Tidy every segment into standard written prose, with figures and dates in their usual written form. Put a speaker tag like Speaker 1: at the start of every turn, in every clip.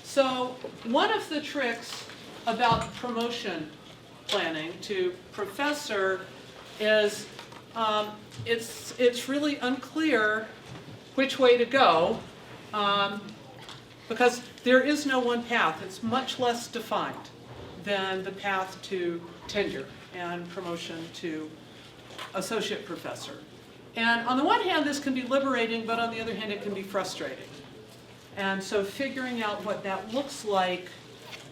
Speaker 1: So one of the tricks about promotion planning to professor is it's really unclear which way to go because there is no one path. It's much less defined than the path to tenure and promotion to associate professor. And on the one hand, this can be liberating, but on the other hand, it can be frustrating. And so figuring out what that looks like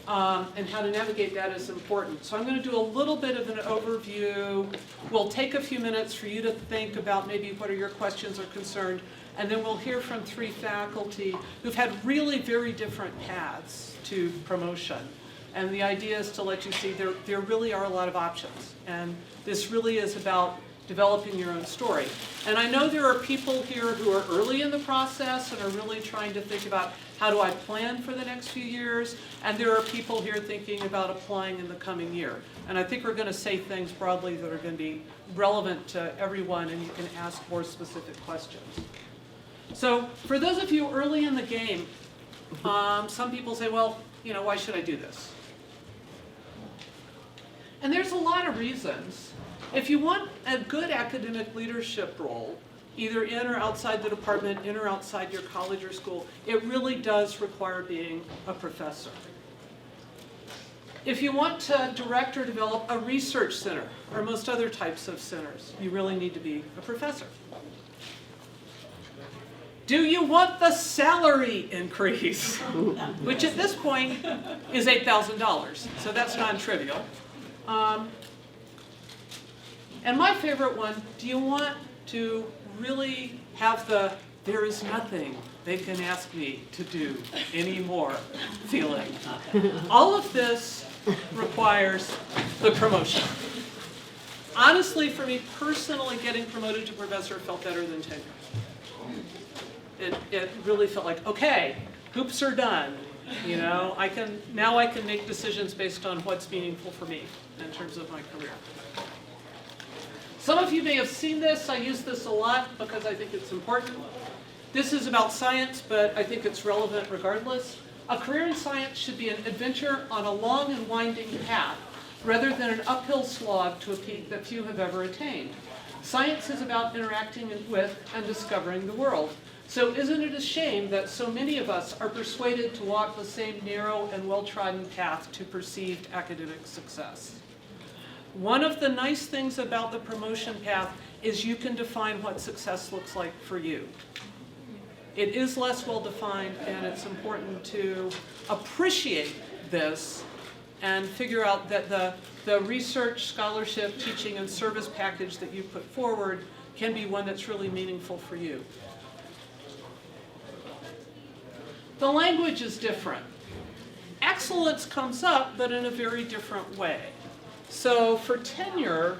Speaker 1: and how to navigate that is important. So I'm going to do a little bit of an overview. We'll take a few minutes for you to think about maybe what are your questions or concerns, and then we'll hear from 3 faculty who've had really very different paths to promotion. And the idea is to let you see there really are a lot of options. And this really is about developing your own story. And I know there are people here who are early in the process and are really trying to think about how do I plan for the next few years, and there are people here thinking about applying in the coming year. And I think we're going to say things broadly that are going to be relevant to everyone, and you can ask more specific questions. So for those of you early in the game, some people say, well, why should I do this? And there's a lot of reasons. If you want a good academic leadership role, either in or outside the department, in or outside your college or school, it really does require being a professor. If you want to direct or develop a research center, or most other types of centers, you really need to be a professor. Do you want the salary increase? Which at this point is $8,000, so that's non-trivial. And my favorite one, do you want to really have there is nothing they can ask me to do anymore feeling? All of this requires the promotion. Honestly, for me personally, getting promoted to professor felt better than tenure. It really felt like, okay, hoops are done. Now I can make decisions based on what's meaningful for me in terms of my career. Some of you may have seen this. I use this a lot because I think it's important. This is about science, but I think it's relevant regardless. A career in science should be an adventure on a long and winding path, rather than an uphill slog to a peak that few have ever attained. Science is about interacting with and discovering the world. So isn't it a shame that so many of us are persuaded to walk the same narrow and well-trodden path to perceived academic success? One of the nice things about the promotion path is you can define what success looks like for you. It is less well defined, and it's important to appreciate this and figure out that the research, scholarship, teaching, and service package that you put forward can be one that's really meaningful for you. The language is different. Excellence comes up, but in a very different way. So for tenure,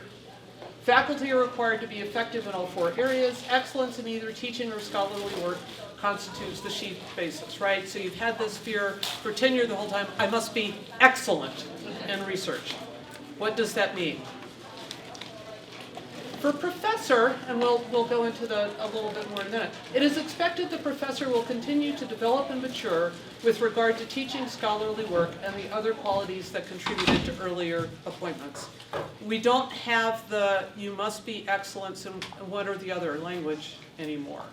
Speaker 1: faculty are required to be effective in all 4 areas. Excellence in either teaching or scholarly work constitutes the chief basis, right? So you've had this fear for tenure the whole time, I must be excellent in research. What does that mean? For professor, and we'll go into a little bit more in a minute, it is expected the professor will continue to develop and mature with regard to teaching, scholarly work, and the other qualities that contributed to earlier appointments. We don't have you must be excellence in one or the other language anymore.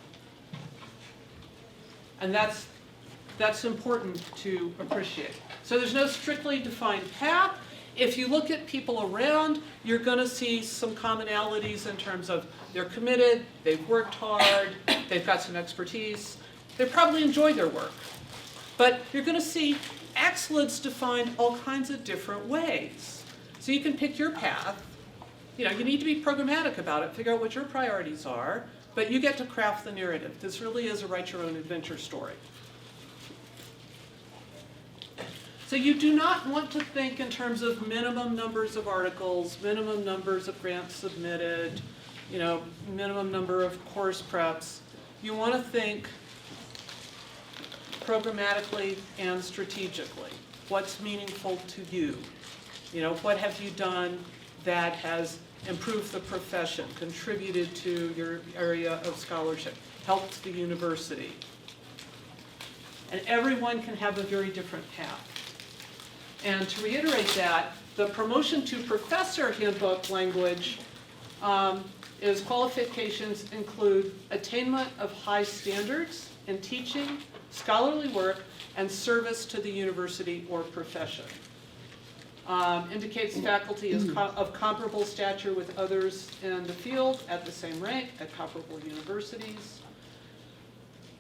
Speaker 1: And that's important to appreciate. So there's no strictly defined path. If you look at people around, you're going to see some commonalities in terms of they're committed, they've worked hard, they've got some expertise, they probably enjoy their work. But you're going to see excellence defined all kinds of different ways. So you can pick your path. You need to be programmatic about it, figure out what your priorities are, but you get to craft the narrative. This really is a write-your-own-adventure story. So you do not want to think in terms of minimum numbers of articles, minimum numbers of grants submitted, minimum number of course preps. You want to think programmatically and strategically. What's meaningful to you? What have you done that has improved the profession, contributed to your area of scholarship, helped the university? and everyone can have a very different path. And to reiterate that, the promotion to professor handbook language is qualifications include attainment of high standards in teaching, scholarly work, and service to the university or profession. Indicates faculty is of comparable stature with others in the field at the same rank at comparable universities.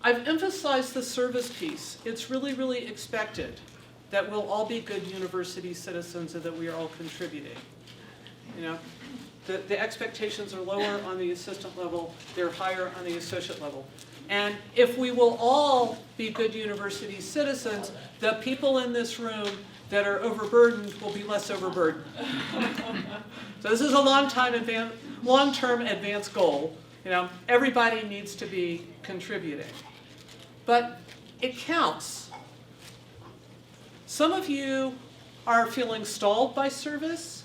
Speaker 1: I've emphasized the service piece. It's really, really expected that we'll all be good university citizens and that we are all contributing. You know, the expectations are lower on the assistant level, they're higher on the associate level. And if we will all be good university citizens, the people in this room that are overburdened will be less overburdened. So this is a long-term advanced goal. You know, everybody needs to be contributing. But it counts. Some of you are feeling stalled by service,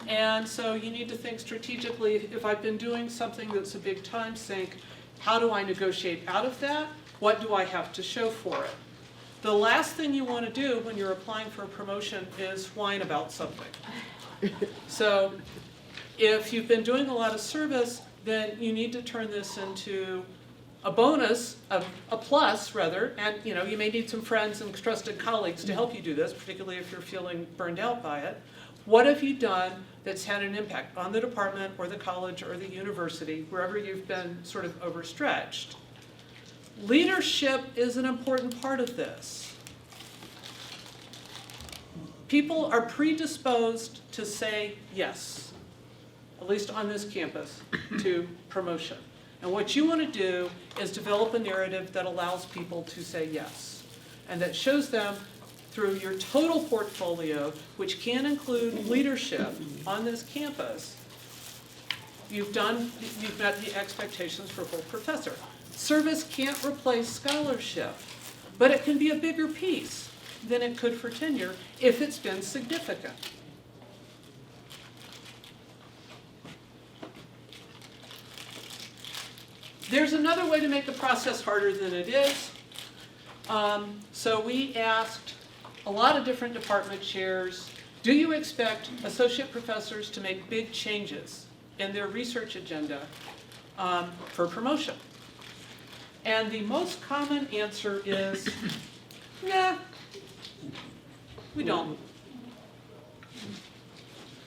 Speaker 1: and so you need to think strategically, if I've been doing something that's a big time sink, how do I negotiate out of that? What do I have to show for it? The last thing you want to do when you're applying for a promotion is whine about something. So if you've been doing a lot of service, then you need to turn this into a bonus, a plus rather, and you know, you may need some friends and trusted colleagues to help you do this, particularly if you're feeling burned out by it. What have you done that's had an impact on the department or the college or the university, wherever you've been sort of overstretched? Leadership is an important part of this. People are predisposed to say yes, at least on this campus, to promotion. And what you want to do is develop a narrative that allows people to say yes, and that shows them through your total portfolio, which can include leadership on this campus, you've met the expectations for full professor. Service can't replace scholarship, but it can be a bigger piece than it could for tenure if it's been significant. There's another way to make the process harder than it is. So we asked a lot of different department chairs, do you expect associate professors to make big changes in their research agenda for promotion? And the most common answer is, nah, we don't.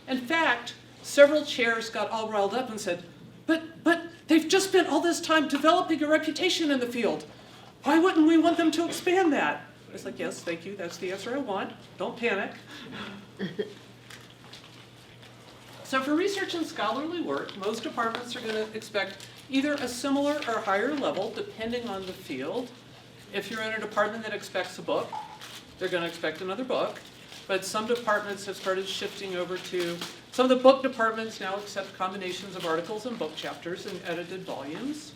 Speaker 1: In fact, several chairs got all riled up and said, but they've just spent all this time developing a reputation in the field. Why wouldn't we want them to expand that? I was like, yes, thank you, that's the answer I want. Don't panic. So for research and scholarly work, most departments are going to expect either a similar or higher level, depending on the field. If you're in a department that expects a book, they're going to expect another book. But some departments have started shifting over to, some of the book departments now accept combinations of articles and book chapters in edited volumes.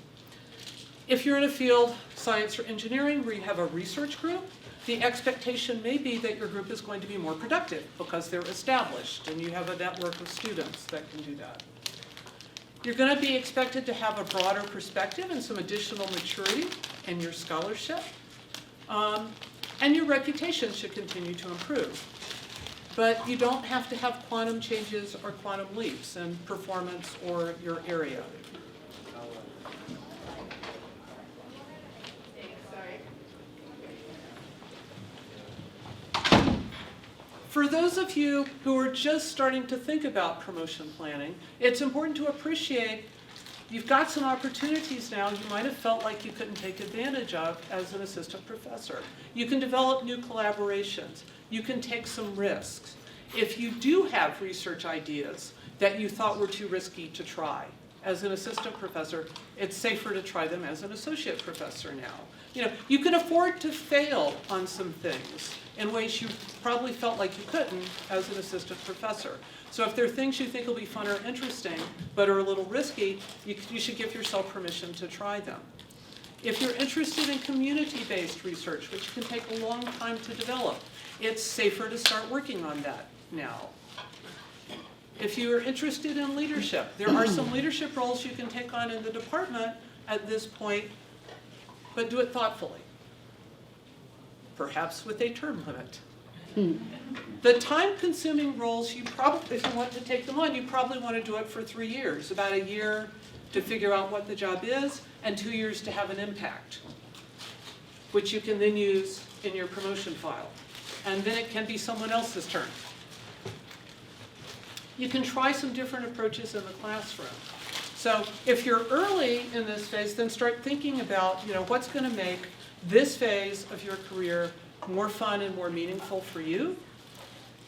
Speaker 1: If you're in a field, science or engineering, where you have a research group, the expectation may be that your group is going to be more productive because they're established and you have a network of students that can do that. You're going to be expected to have a broader perspective and some additional maturity in your scholarship. And your reputation should continue to improve. But you don't have to have quantum changes or quantum leaps in performance or your area. For those of you who are just starting to think about promotion planning, it's important to appreciate you've got some opportunities now you might have felt like you couldn't take advantage of as an assistant professor. You can develop new collaborations. You can take some risks. If you do have research ideas that you thought were too risky to try as an assistant professor, it's safer to try them as an associate professor now. You know, you can afford to fail on some things in ways you probably felt like you couldn't as an assistant professor. So if there are things you think will be fun or interesting, but are a little risky, you should give yourself permission to try them. If you're interested in community-based research, which can take a long time to develop, it's safer to start working on that now. If you're interested in leadership, there are some leadership roles you can take on in the department at this point, but do it thoughtfully. perhaps with a term limit. The time-consuming roles, you probably, if you want to take them on, you probably want to do it for 3 years, about a year to figure out what the job is, and 2 years to have an impact, which you can then use in your promotion file. And then it can be someone else's turn. You can try some different approaches in the classroom. So if you're early in this phase, then start thinking about, what's going to make this phase of your career more fun and more meaningful for you.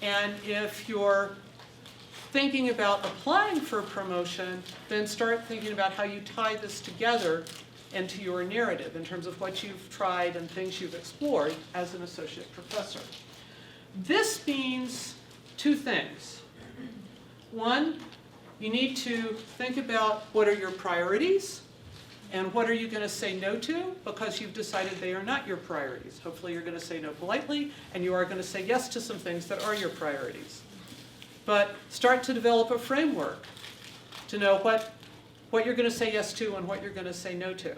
Speaker 1: And if you're thinking about applying for a promotion, then start thinking about how you tie this together into your narrative in terms of what you've tried and things you've explored as an associate professor. This means 2 things. One, you need to think about what are your priorities and what are you going to say no to because you've decided they are not your priorities. Hopefully you're going to say no politely and you are going to say yes to some things that are your priorities. But start to develop a framework to know what you're going to say yes to and what you're going to say no to.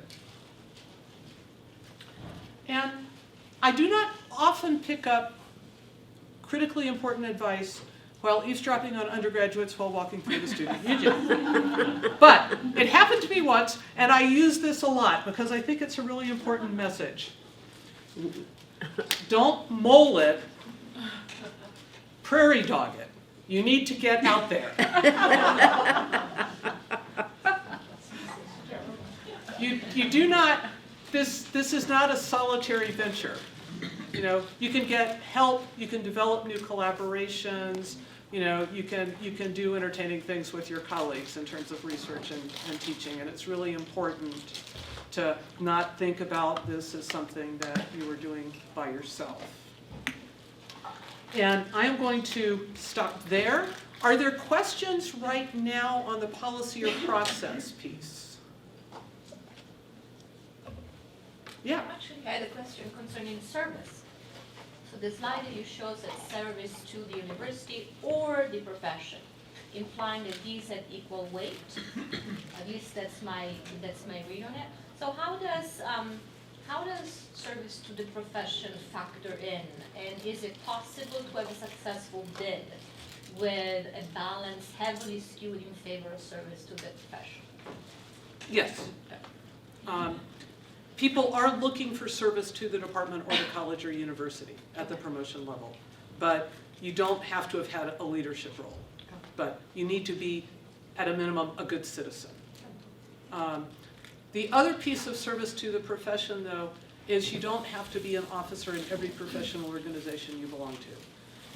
Speaker 1: And I do not often pick up critically important advice while eavesdropping on undergraduates while walking through the student union. But it happened to me once, and I use this a lot because I think it's a really important message. Don't mole it, prairie dog it. You need to get out there. You do not, this is not a solitary venture. You can get help, you can develop new collaborations, you can do entertaining things with your colleagues in terms of research and teaching, and it's really important to not think about this as something that you are doing by yourself. And I am going to stop there. Are there questions right now on the policy or process piece? Yeah.
Speaker 2: Actually, I had a question concerning service. So the slide that you show says service to the university or the profession, implying that these have equal weight. At least that's my read on it. So how does service to the profession factor in? And is it possible to have a successful bid with a balance heavily skewed in favor of service to the profession?
Speaker 1: Yes. People are looking for service to the department or the college or university at the promotion level, but you don't have to have had a leadership role, but you need to be, at a minimum, a good citizen. The other piece of service to the profession, though, is you don't have to be an officer in every professional organization you belong to.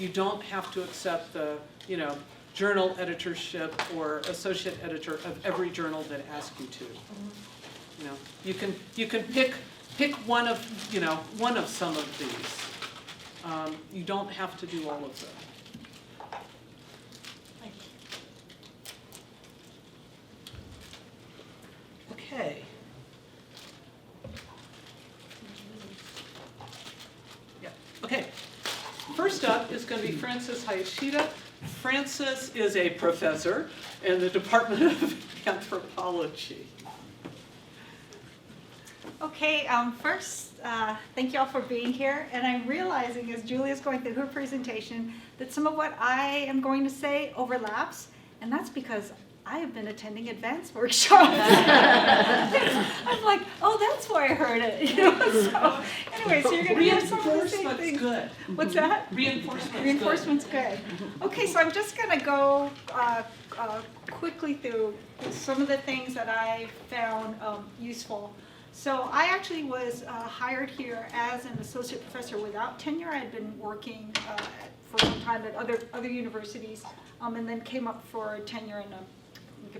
Speaker 1: You don't have to accept the, journal editorship or associate editor of every journal that asks you to. You can pick one of some of these. You don't have to do all of them.
Speaker 2: Thank you.
Speaker 1: Okay. Yeah. Okay. First up is going to be Frances Hayashida. Frances is a professor in the Department of Anthropology.
Speaker 3: Okay, first, thank you all for being here. And I'm realizing as Julia's going through her presentation that some of what I am going to say overlaps, and that's because I have been attending advance workshops. I'm like, oh, that's why I heard it. So anyway, so you're going to hear some of the same things.
Speaker 1: Good.
Speaker 3: What's that?
Speaker 1: Reinforcement's
Speaker 3: good. Okay, so I'm just going to go quickly through some of the things that I found useful. So I actually was hired here as an associate professor without tenure. I had been working for some time at other universities, and then came up for tenure in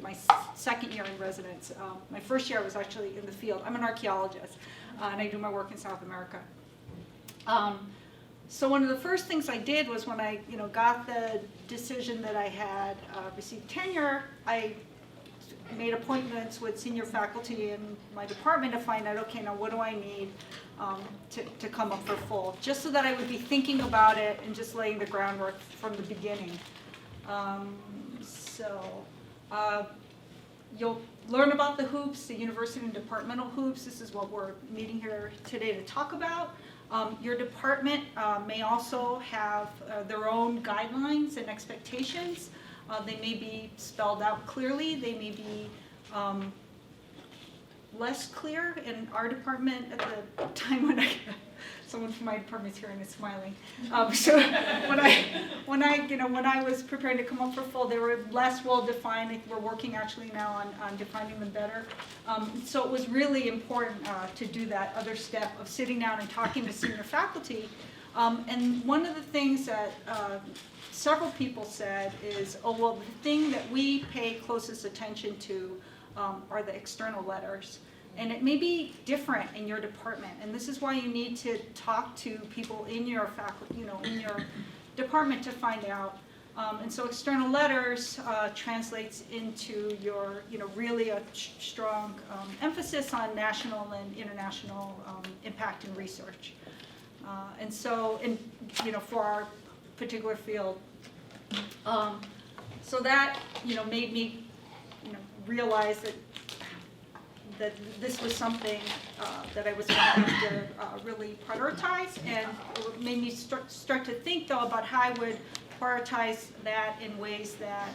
Speaker 3: my second year in residence. My first year I was actually in the field. I'm an archaeologist, and I do my work in South America. So one of the first things I did was when I got the decision that I had received tenure, I made appointments with senior faculty in my department to find out, okay, now what do I need to come up for full, just so that I would be thinking about it and just laying the groundwork from the beginning. You'll learn about the hoops, the university and departmental hoops. This is what we're meeting here today to talk about. Your department may also have their own guidelines and expectations. They may be spelled out clearly, they may be less clear. In our department, at the time when someone from my department's here and is smiling. So when I was preparing to come up for full, they were less well defined. We're working actually now on defining them better. So it was really important to do that other step of sitting down and talking to senior faculty. And one of the things that several people said is, oh, well, the thing that we pay closest attention to are the external letters. And it may be different in your department, and this is why you need to talk to people in your faculty, in your department to find out. And so external letters translates into your, really a strong emphasis on national and international impact and research. And so, for our particular field, so that, made me, realize that this was something that I was going to have to really prioritize, and it made me start to think, though, about how I would prioritize that in ways that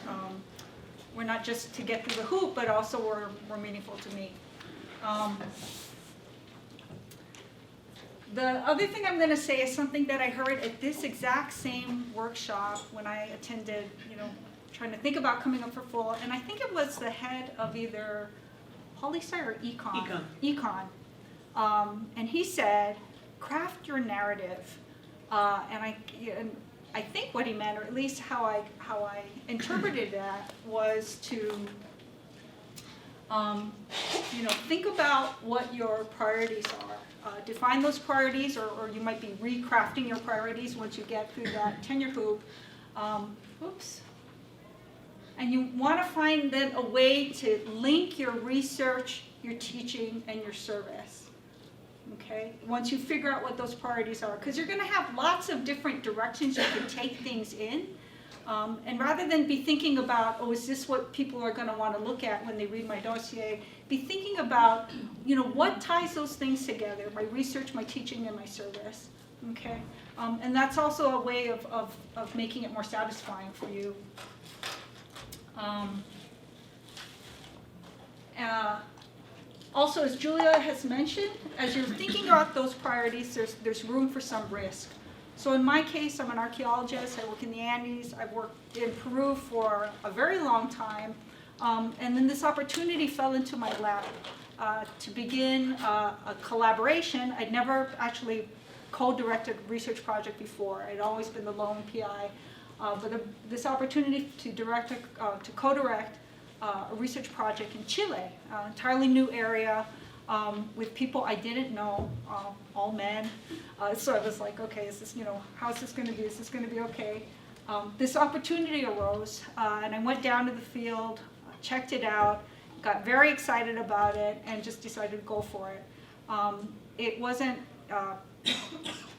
Speaker 3: were not just to get through the hoop, but also were meaningful to me. The other thing I'm going to say is something that I heard at this exact same workshop when I attended, trying to think about coming up for full, and I think it was the head of either poli-sci or econ. And he said, craft your narrative. And I think what he meant, or at least how I interpreted that, was to think about what your priorities are. Define those priorities, or you might be recrafting your priorities once you get through that tenure hoop. And you want to find then a way to link your research, your teaching, and your service. Okay? Once you figure out what those priorities are, because you're going to have lots of different directions you can take things in. And rather than be thinking about, oh, is this what people are going to want to look at when they read my dossier, be thinking about, what ties those things together, my research, my teaching, and my service. Okay? And that's also a way of making it more satisfying for you. Also, as Julia has mentioned, as you're thinking about those priorities, there's room for some risk. So in my case, I'm an archaeologist. I work in the Andes. I've worked in Peru for a very long time. And then this opportunity fell into my lap to begin a collaboration. I'd never actually co-directed a research project before. I'd always been the lone PI. But this opportunity to co-direct a research project in Chile, entirely new area, with people I didn't know, all men. So I was like, okay, is this, how is this going to be? Is this going to be okay? This opportunity arose, and I went down to the field, checked it out, got very excited about it, and just decided to go for it. It wasn't,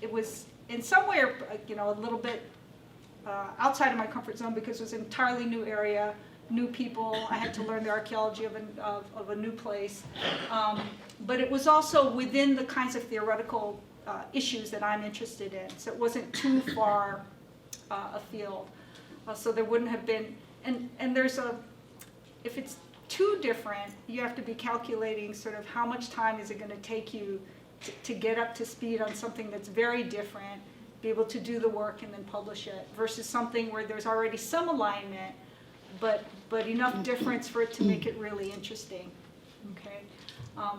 Speaker 3: it was in some way, a little bit outside of my comfort zone because it was an entirely new area, new people. I had to learn the archaeology of a new place. But it was also within the kinds of theoretical issues that I'm interested in. So it wasn't too far afield. So there wouldn't have been, and there's if it's too different, you have to be calculating sort of how much time is it going to take you to get up to speed on something that's very different, be able to do the work and then publish it, versus something where there's already some alignment, but enough difference for it to make it really interesting. Okay,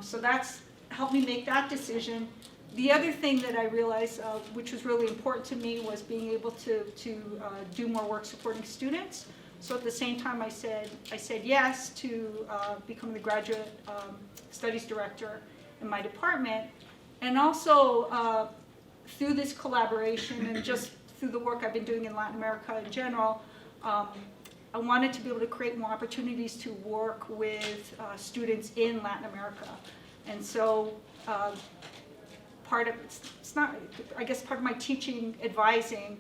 Speaker 3: so that's helped me make that decision. The other thing that I realized, which was really important to me, was being able to do more work supporting students. So at the same time, I said yes to become the graduate studies director in my department, and also through this collaboration and just through the work I've been doing in Latin America in general, I wanted to be able to create more opportunities to work with students in Latin America. And so part of my teaching, advising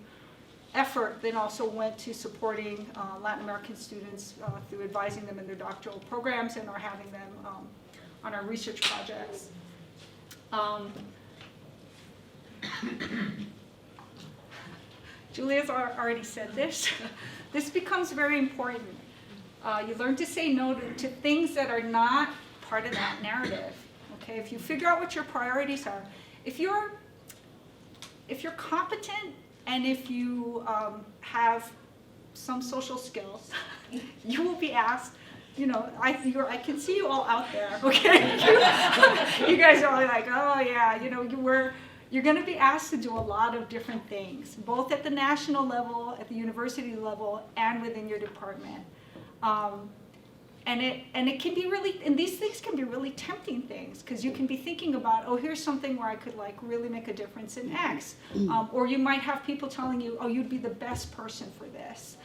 Speaker 3: effort then also went to supporting Latin American students through advising them in their doctoral programs and or having them on our research projects. Julia's already said this. This becomes very important. You learn to say no to things that are not part of that narrative. Okay, if you figure out what your priorities are, if you're competent and if you have some social skills, you will be asked. You know, I can see you all out there. Okay, you guys are all like, oh yeah, you know, you're going to be asked to do a lot of different things, both at the national level, at the university level, and within your department. And it can be really, and these things can be really tempting things, because you can be thinking about, oh, here's something where I could like really make a difference in X. Or you might have people telling you, oh, you'd be the best person for this.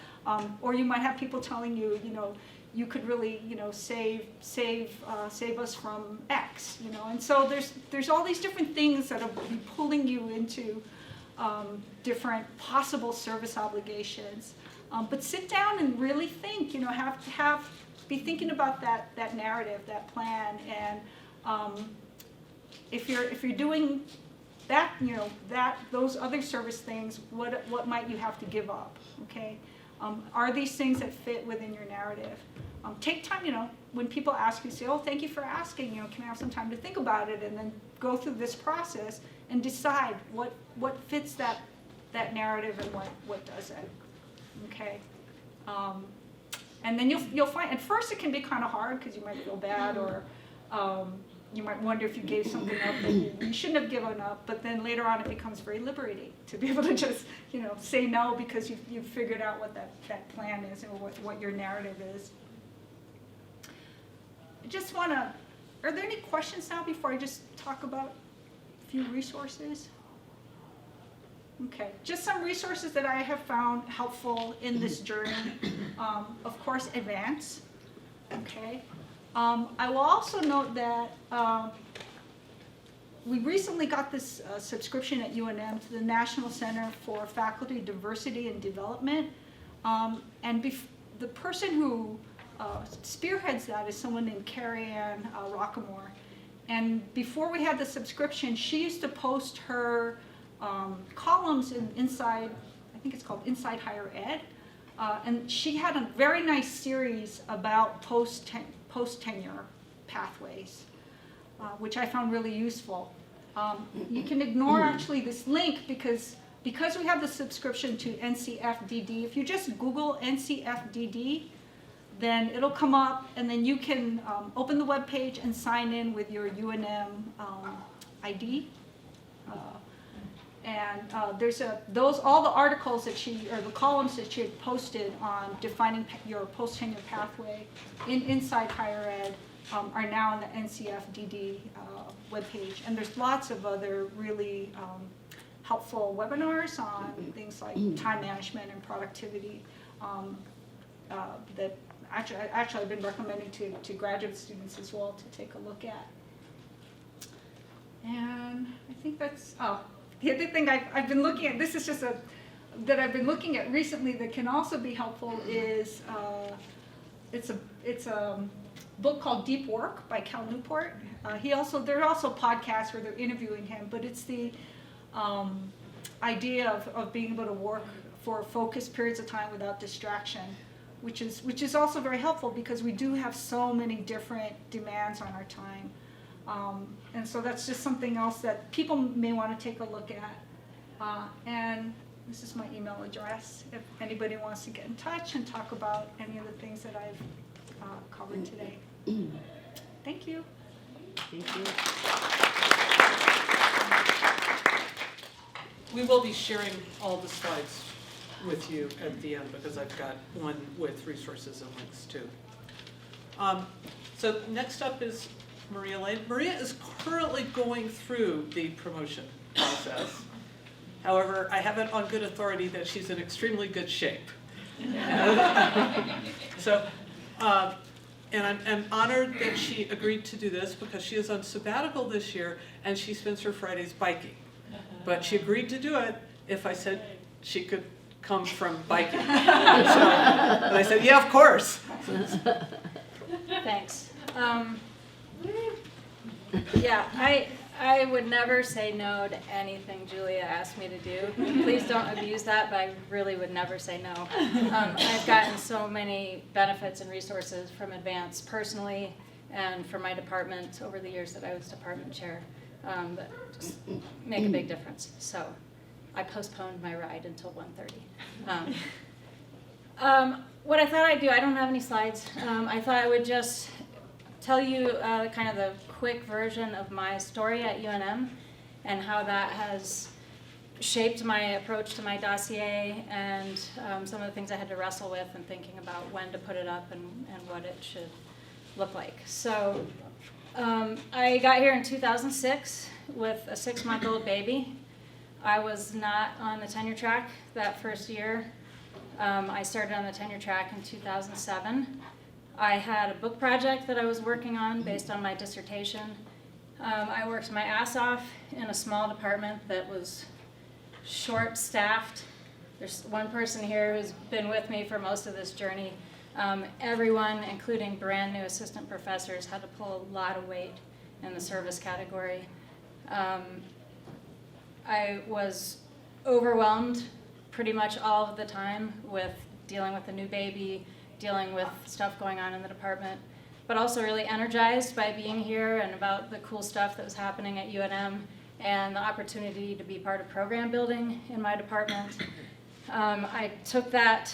Speaker 3: Or you might have people telling you, you know, you could really, you know, save us from X, you know. And so there's all these different things that will be pulling you into different possible service obligations. But sit down and really think, you know, be thinking about that narrative, that plan, and if you're doing that, you know, those other service things, what might you have to give up, okay? Are these things that fit within your narrative? Take time, you know, when people ask you, say, oh, thank you for asking, you know, can I have some time to think about it? And then go through this process and decide what fits that narrative and what doesn't, okay? And then you'll find, at first it can be kind of hard because you might feel bad, or you might wonder if you gave something up that you shouldn't have given up, but then later on it becomes very liberating to be able to just, you know, say no because you've figured out what that plan is or what your narrative is. I just want to, are there any questions now before I just talk about a few resources? Okay, just some resources that I have found helpful in this journey. Of course, Advance, okay. I will also note that we recently got this subscription at UNM to the National Center for Faculty Diversity and Development. And the person who spearheads that is someone named Carrie Ann Rockamore. And before we had the subscription, she used to post her columns inside, I think it's called Inside Higher Ed. And she had a very nice series about post-tenure pathways, which I found really useful. You can ignore actually this link because we have the subscription to NCFDD. If you just Google NCFDD, then it'll come up, and then you can open the web page and sign in with your UNM ID. And there's all the articles that the columns that she had posted on defining your post-tenure pathway inside higher ed are now on the NCFDD webpage. And there's lots of other really helpful webinars on things like time management and productivity that actually I've been recommending to graduate students as well to take a look at. And I think that's, the other thing I've been looking at, this is just that I've been looking at recently that can also be helpful is, it's a book called Deep Work by Cal Newport. There are also podcasts where they're interviewing him, but it's the idea of being able to work for focused periods of time without distraction, which is also very helpful because we do have so many different demands on our time. And so that's just something else that people may want to take a look at. And this is my email address if anybody wants to get in touch and talk about any of the things that I've covered today. Thank you.
Speaker 4: Thank you.
Speaker 1: We will be sharing all the slides with you at the end because I've got one with resources and links too. So next up is Maria Lane. Maria is currently going through the promotion process. However, I have it on good authority that she's in extremely good shape. So, and I'm honored that she agreed to do this because she is on sabbatical this year and she spends her Fridays biking. But she agreed to do it if I said she could come from biking. And I said, yeah, of course.
Speaker 5: Thanks. Yeah,
Speaker 4: I would never say no to anything Julia asked me to do. Please don't abuse that, but I really would never say no. I've gotten so many benefits and resources from Advance personally and from my department over the years that I was department chair that just make a big difference. So I postponed my ride until 1:30. What I thought I'd do, I don't have any slides. I thought I would just tell you kind of the quick version of my story at UNM and how that has shaped my approach to my dossier and some of the things I had to wrestle with and thinking about when to put it up and what it should look like. So I got here in 2006 with a 6-month-old baby. I was not on the tenure track that first year. I started on the tenure track in 2007. I had a book project that I was working on based on my dissertation. I worked my ass off in a small department that was short-staffed. There's one person here who's been with me for most of this journey. Everyone, including brand new assistant professors, had to pull a lot of weight in the service category. I was overwhelmed pretty much all of the time with dealing with a new baby, dealing with stuff going on in the department, but also really energized by being here and about the cool stuff that was happening at UNM and the opportunity to be part of program building in my department. I took that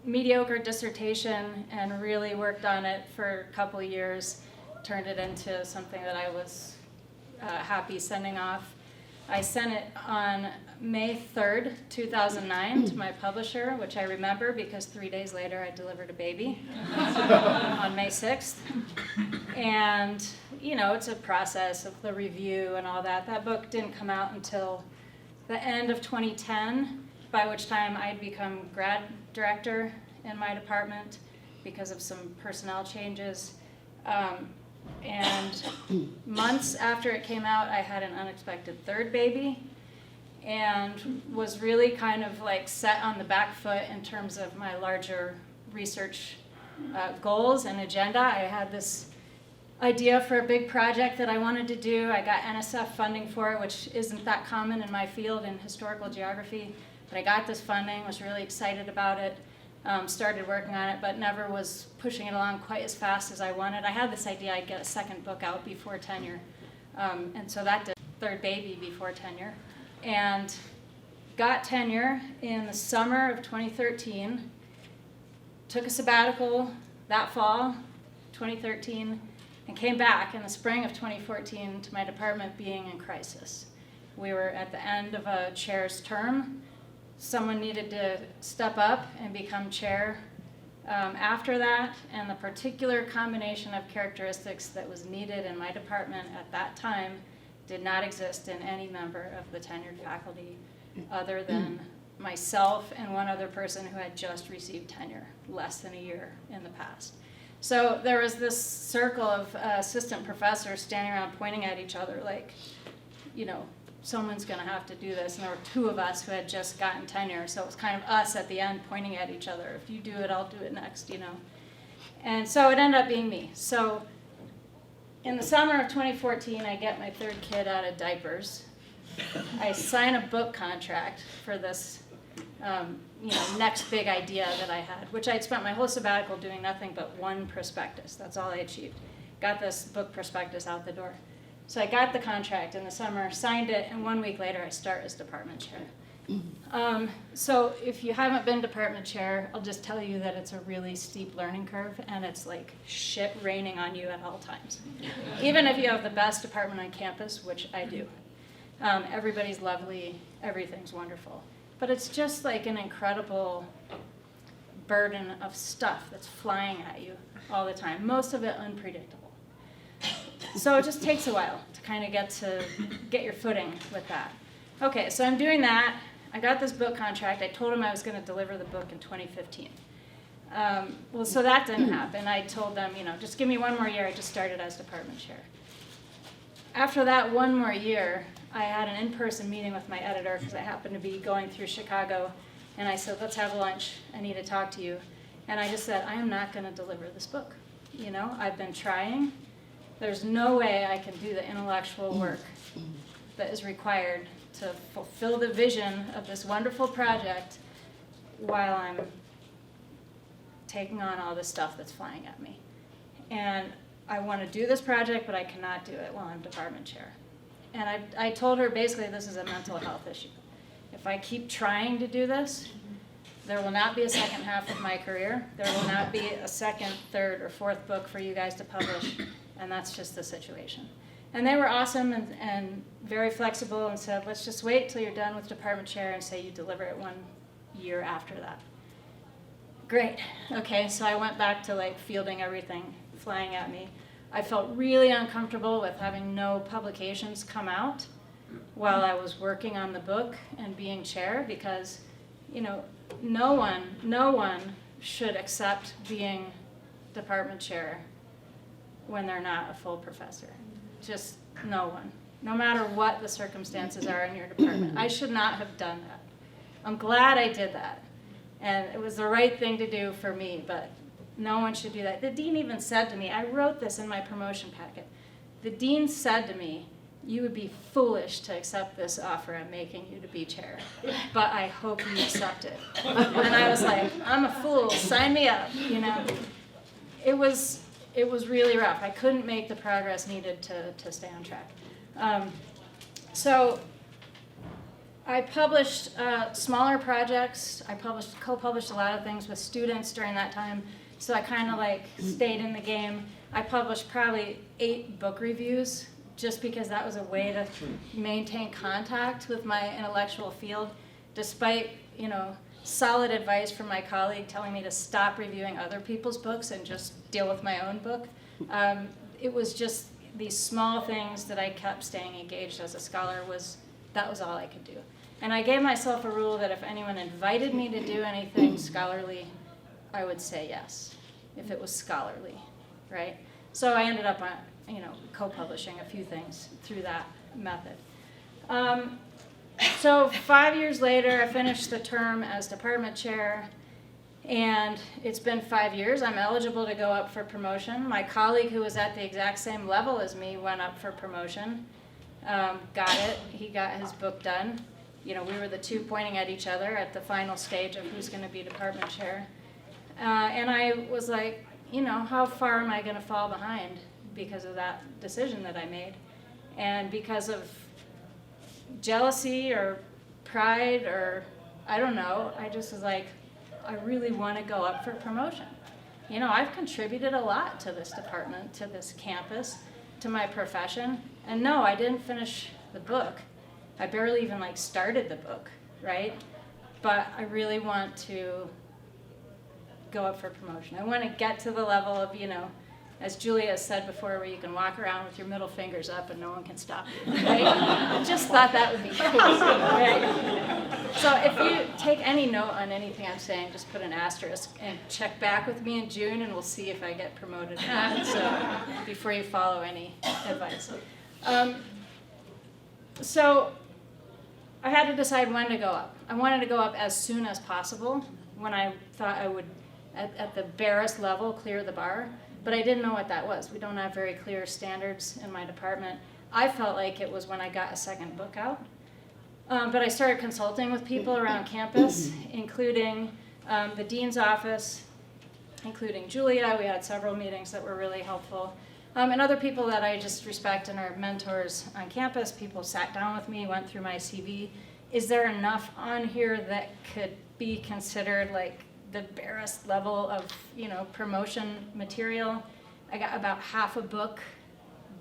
Speaker 4: mediocre dissertation and really worked on it for a couple of years, turned it into something that I was happy sending off. I sent it on May 3rd, 2009 to my publisher, which I remember because 3 days later I delivered a baby on May 6th. And, you know, it's a process of the review and all that. That book didn't come out until the end of 2010, by which time I'd become grad director in my department because of some personnel changes. And months after it came out, I had an unexpected third baby and was really kind of like set on the back foot in terms of my larger research goals and agenda. I had this idea for a big project that I wanted to do. I got NSF funding for it, which isn't that common in my field in historical geography. But I got this funding, was really excited about it. Started working on it, but never was pushing it along quite as fast as I wanted. I had this idea I'd get a second book out before tenure, and so that did third baby before tenure, and got tenure in the summer of 2013, took a sabbatical that fall, 2013, and came back in the spring of 2014 to my department being in crisis. We were at the end of a chair's term. Someone needed to step up and become chair after that, and the particular combination of characteristics that was needed in my department at that time did not exist in any member of the tenured faculty other than myself and one other person who had just received tenure less than a year in the past. So there was this circle of assistant professors standing around pointing at each other like, you know, someone's going to have to do this. And there were two of us who had just gotten tenure, so it was kind of us at the end pointing at each other. If you do it, I'll do it next, you know. And so it ended up being me. So in the summer of 2014, I get my third kid out of diapers. I sign a book contract for this next big idea that I had, which I'd spent my whole sabbatical doing nothing but one prospectus. That's all I achieved. Got this book prospectus out the door. So I got the contract in the summer, signed it, and 1 week later I start as department chair. So if you haven't been department chair, I'll just tell you that it's a really steep learning curve, and it's like shit raining on you at all times. Even if you have the best department on campus, which I do. Everybody's lovely, everything's wonderful. But it's just like an incredible burden of stuff that's flying at you all the time, most of it unpredictable. So it just takes a while to kind of get your footing with that. Okay, so I'm doing that. I got this book contract. I told him I was going to deliver the book in 2015. Well, so that didn't happen. I told them, just give me 1 more year. I just started as department chair. After that 1 more year, I had an in-person meeting with my editor because I happened to be going through Chicago, and I said, let's have lunch. I need to talk to you. And I just said, I am not going to deliver this book. I've been trying. There's no way I can do the intellectual work that is required to fulfill the vision of this wonderful project while I'm taking on all this stuff that's flying at me. And I want to do this project, but I cannot do it while I'm department chair. And I told her basically this is a mental health issue. If I keep trying to do this, there will not be a second half of my career. There will not be a second, third, or fourth book for you guys to publish, and that's just the situation. And they were awesome and very flexible and said, let's just wait till you're done with department chair and say you deliver it 1 year after that. Great. Okay, so I went back to like fielding everything flying at me. I felt really uncomfortable with having no publications come out while I was working on the book and being chair, because, you know, no one should accept being department chair when they're not a full professor. Just no one. No matter what the circumstances are in your department. I should not have done that. I'm glad I did that. And it was the right thing to do for me, but no one should do that. The dean even said to me, I wrote this in my promotion packet. The dean said to me, you would be foolish to accept this offer I'm making you to be chair, but I hope you accept it. And I was like, I'm a fool, sign me up, you know. It was really rough. I couldn't make the progress needed to stay on track. So I published smaller projects. I co-published a lot of things with students during that time. So I kind of like stayed in the game. I published probably 8 book reviews just because that was a way to maintain contact with my intellectual field, despite, you know, solid advice from my colleague telling me to stop reviewing other people's books and just deal with my own book. It was just these small things that I kept staying engaged as a scholar. That was all I could do. And I gave myself a rule that if anyone invited me to do anything scholarly, I would say yes, if it was scholarly, right? So I ended up, you know, co-publishing a few things through that method. So 5 years later, I finished the term as department chair, and it's been 5 years. I'm eligible to go up for promotion. My colleague who was at the exact same level as me went up for promotion, got it. He got his book done. You know, we were the two pointing at each other at the final stage of who's going to be department chair. And I was like, you know, how far am I going to fall behind because of that decision that I made? And because of jealousy or pride or I don't know, I just was like, I really want to go up for promotion. You know, I've contributed a lot to this department, to this campus, to my profession. And no, I didn't finish the book. I barely even like started the book, right? But I really want to go up for promotion. I want to get to the level of, you know, as Julia said before, where you can walk around with your middle fingers up and no one can stop you, right? I just thought that would be cool, right? So if you take any note on anything I'm saying, just put an asterisk and check back with me in June and we'll see if I get promoted or not, so before you follow any advice. So I had to decide when to go up. I wanted to go up as soon as possible when I thought I would, at the barest level, clear the bar. But I didn't know what that was. We don't have very clear standards in my department. I felt like it was when I got a second book out. But I started consulting with people around campus, including the dean's office, including Julia. We had several meetings that were really helpful. And other people that I just respect and are mentors on campus. People sat down with me, went through my CV. Is there enough on here that could be considered like the barest level of, you know, promotion material? I got about half a book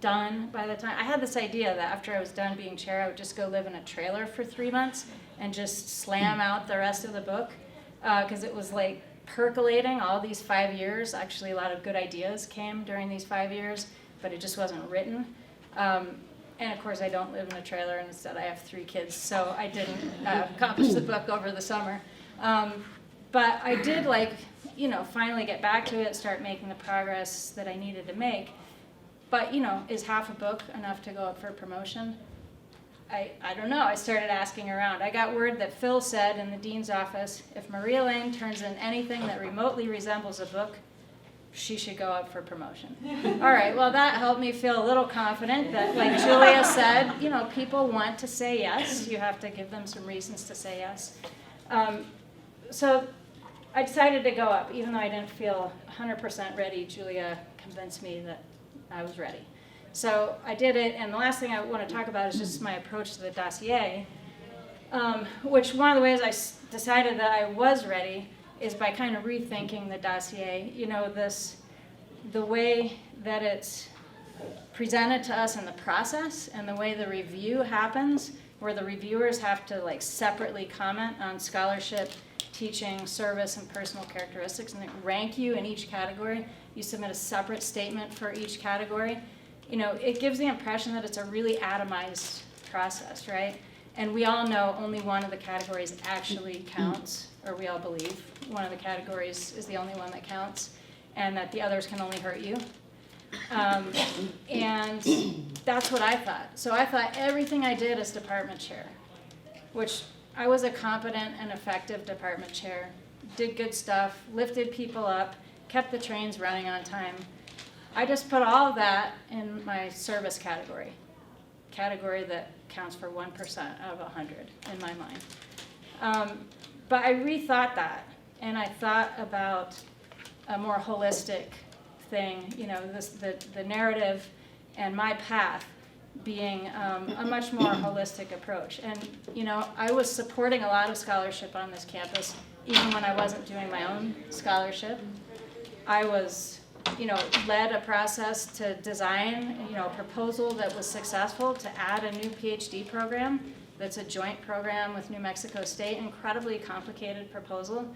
Speaker 4: done by the time. I had this idea that after I was done being chair, I would just go live in a trailer for 3 months and just slam out the rest of the book, because it was like percolating all these 5 years. Actually, a lot of good ideas came during these 5 years, but it just wasn't written. And of course, I don't live in a trailer, and instead I have 3 kids, so I didn't accomplish the book over the summer. But I did, like, you know, finally get back to it, start making the progress that I needed to make. But, you know, is half a book enough to go up for promotion? I don't know. I started asking around. I got word that Phil said in the dean's office, if Maria Lane turns in anything that remotely resembles a book, she should go up for promotion. All right, well, that helped me feel a little confident that, like Julia said, you know, people want to say yes. You have to give them some reasons to say yes. So I decided to go up, even though I didn't feel 100% ready. Julia convinced me that I was ready. So I did it, and the last thing I want to talk about is just my approach to the dossier, which one of the ways I decided that I was ready is by kind of rethinking the dossier. You know, the way that it's presented to us in the process and the way the review happens, where the reviewers have to like separately comment on scholarship, teaching, service, and personal characteristics, and they rank you in each category. You submit a separate statement for each category. You know, it gives the impression that it's a really atomized process, right? And we all know only one of the categories actually counts, or we all believe one of the categories is the only one that counts, and that the others can only hurt you. And that's what I thought. So I thought everything I did as department chair, which I was a competent and effective department chair, did good stuff, lifted people up, kept the trains running on time. I just put all of that in my service category that counts for 1% out of 100 in my mind. But I rethought that, and I thought about a more holistic thing, you know, the narrative and my path being a much more holistic approach. And, you know, I was supporting a lot of scholarship on this campus, even when I wasn't doing my own scholarship. I was, you know, led a process to design, you know, a proposal that was successful to add a new PhD program that's a joint program with New Mexico State, incredibly complicated proposal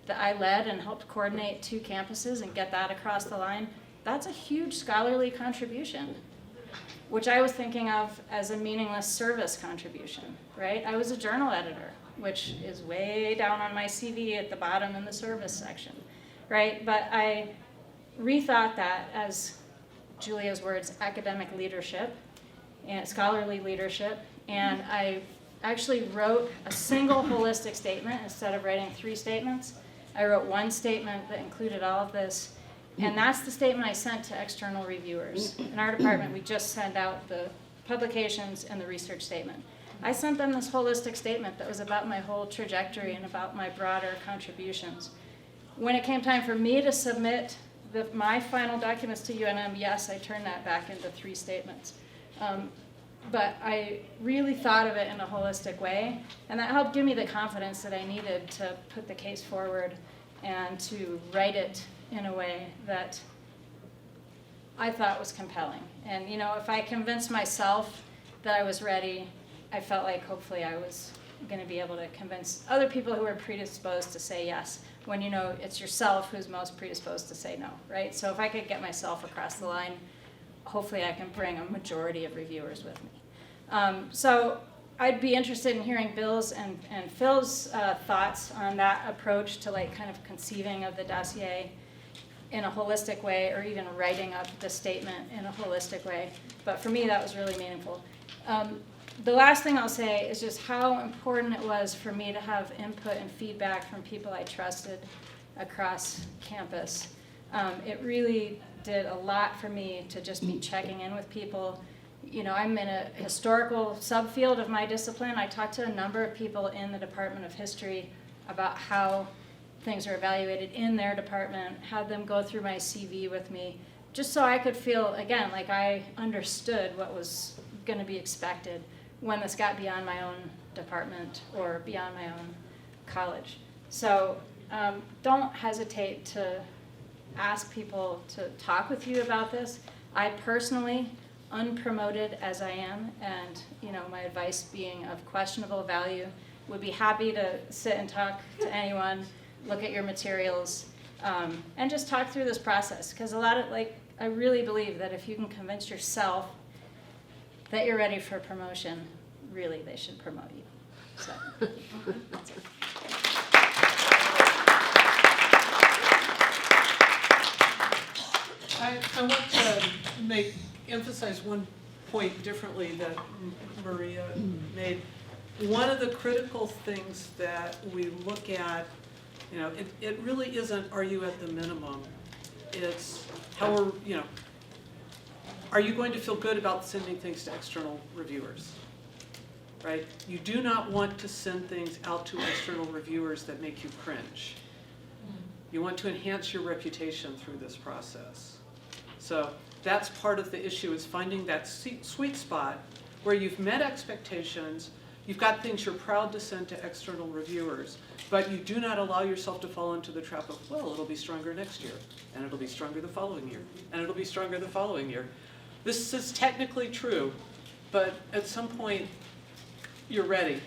Speaker 4: that I led and helped coordinate 2 campuses and get that across the line. That's a huge scholarly contribution, which I was thinking of as a meaningless service contribution, right? I was a journal editor, which is way down on my CV at the bottom in the service section, right? But I rethought that as Julia's words, academic leadership and scholarly leadership, and I actually wrote a single holistic statement instead of writing 3 statements. I wrote one statement that included all of this, and that's the statement I sent to external reviewers. In our department, we just send out the publications and the research statement. I sent them this holistic statement that was about my whole trajectory and about my broader contributions. When it came time for me to submit my final documents to UNM, yes, I turned that back into 3 statements. But I really thought of it in a holistic way, and that helped give me the confidence that I needed to put the case forward and to write it in a way that I thought was compelling. And, you know, if I convinced myself that I was ready, I felt like hopefully I was going to be able to convince other people who were predisposed to say yes, when you know it's yourself who's most predisposed to say no, right? So if I could get myself across the line, hopefully I can bring a majority of reviewers with me. So I'd be interested in hearing Bill's and Phil's thoughts on that approach to like kind of conceiving of the dossier in a holistic way, or even writing up the statement in a holistic way. But for me, that was really meaningful. The last thing I'll say is just how important it was for me to have input and feedback from people I trusted across campus. It really did a lot for me to just be checking in with people. You know, I'm in a historical subfield of my discipline. I talked to a number of people in the Department of History about how things are evaluated in their department, had them go through my CV with me, just so I could feel, again, like I understood what was going to be expected when this got beyond my own department or beyond my own college. So don't hesitate to ask people to talk with you about this. I personally, unpromoted as I am, and you know, my advice being of questionable value, would be happy to sit and talk to anyone, look at your materials, and just talk through this process. Because a lot of, like, I really believe that if you can convince yourself that you're ready for promotion, really they should promote you. So that's it.
Speaker 1: I want to emphasize one point differently that Maria made. One of the critical things that we look at, you know, it really isn't, are you at the minimum? It's how are you going to feel good about sending things to external reviewers? Right? You do not want to send things out to external reviewers that make you cringe. You want to enhance your reputation through this process. So that's part of the issue, is finding that sweet spot where you've met expectations, you've got things you're proud to send to external reviewers, but you do not allow yourself to fall into the trap of, well, it'll be stronger next year, and it'll be stronger the following year, and it'll be stronger the following year. This is technically true, but at some point, you're ready.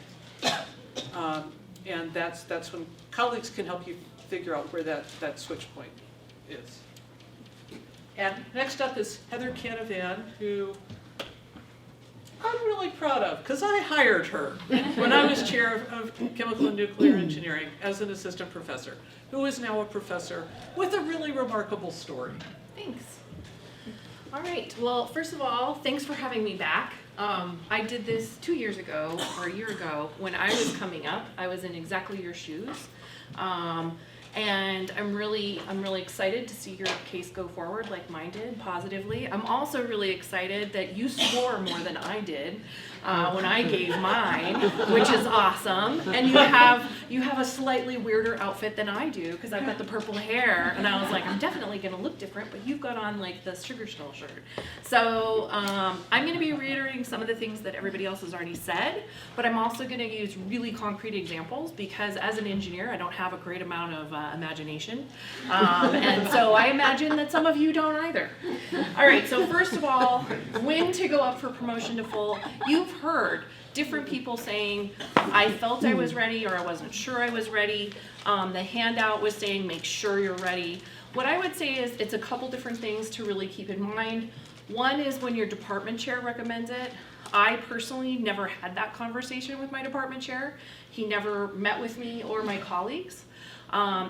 Speaker 1: And that's when colleagues can help you figure out where that switch point is. And next up is Heather Canavan, who I'm really proud of, because I hired her when I was chair of chemical and nuclear engineering as an assistant professor, who is now a professor with a really remarkable story.
Speaker 5: Thanks. All right, well, first of all, thanks for having me back. I did this 2 years ago, or a year ago, when I was coming up. I was in exactly your shoes. And I'm really excited to see your case go forward like mine did, positively. I'm also really excited that you swore more than I did when I gave mine, which is awesome. And you have a slightly weirder outfit than I do, because I've got the purple hair, and I was like, I'm definitely gonna look different, but you've got on like the sugar skull shirt. So I'm gonna be reiterating some of the things that everybody else has already said, but I'm also gonna use really concrete examples, because as an engineer, I don't have a great amount of imagination. And so I imagine that some of you don't either. All right, so first of all, when to go up for promotion to full. You've heard different people saying, I felt I was ready, or I wasn't sure I was ready. The handout was saying, make sure you're ready. What I would say is it's a couple different things to really keep in mind. One is when your department chair recommends it. I personally never had that conversation with my department chair. He never met with me or my colleagues.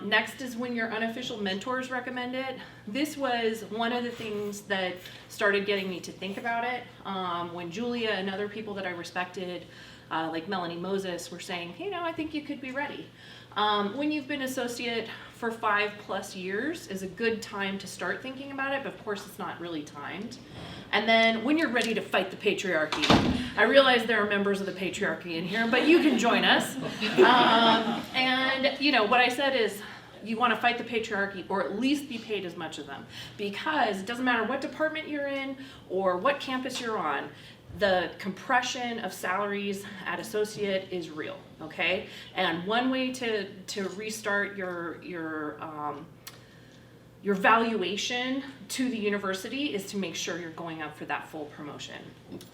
Speaker 5: Next is when your unofficial mentors recommend it. This was one of the things that started getting me to think about it. When Julia and other people that I respected, like Melanie Moses, were saying, hey, I think you could be ready. When you've been associate for 5+ years is a good time to start thinking about it, but of course it's not really timed. And then when you're ready to fight the patriarchy, I realize there are members of the patriarchy in here, but you can join us. And what I said is, you want to fight the patriarchy, or at least be paid as much as them, because it doesn't matter what department you're in or what campus you're on, the compression of salaries at associate is real, okay? And one way to restart your valuation to the university is to make sure you're going up for that full promotion.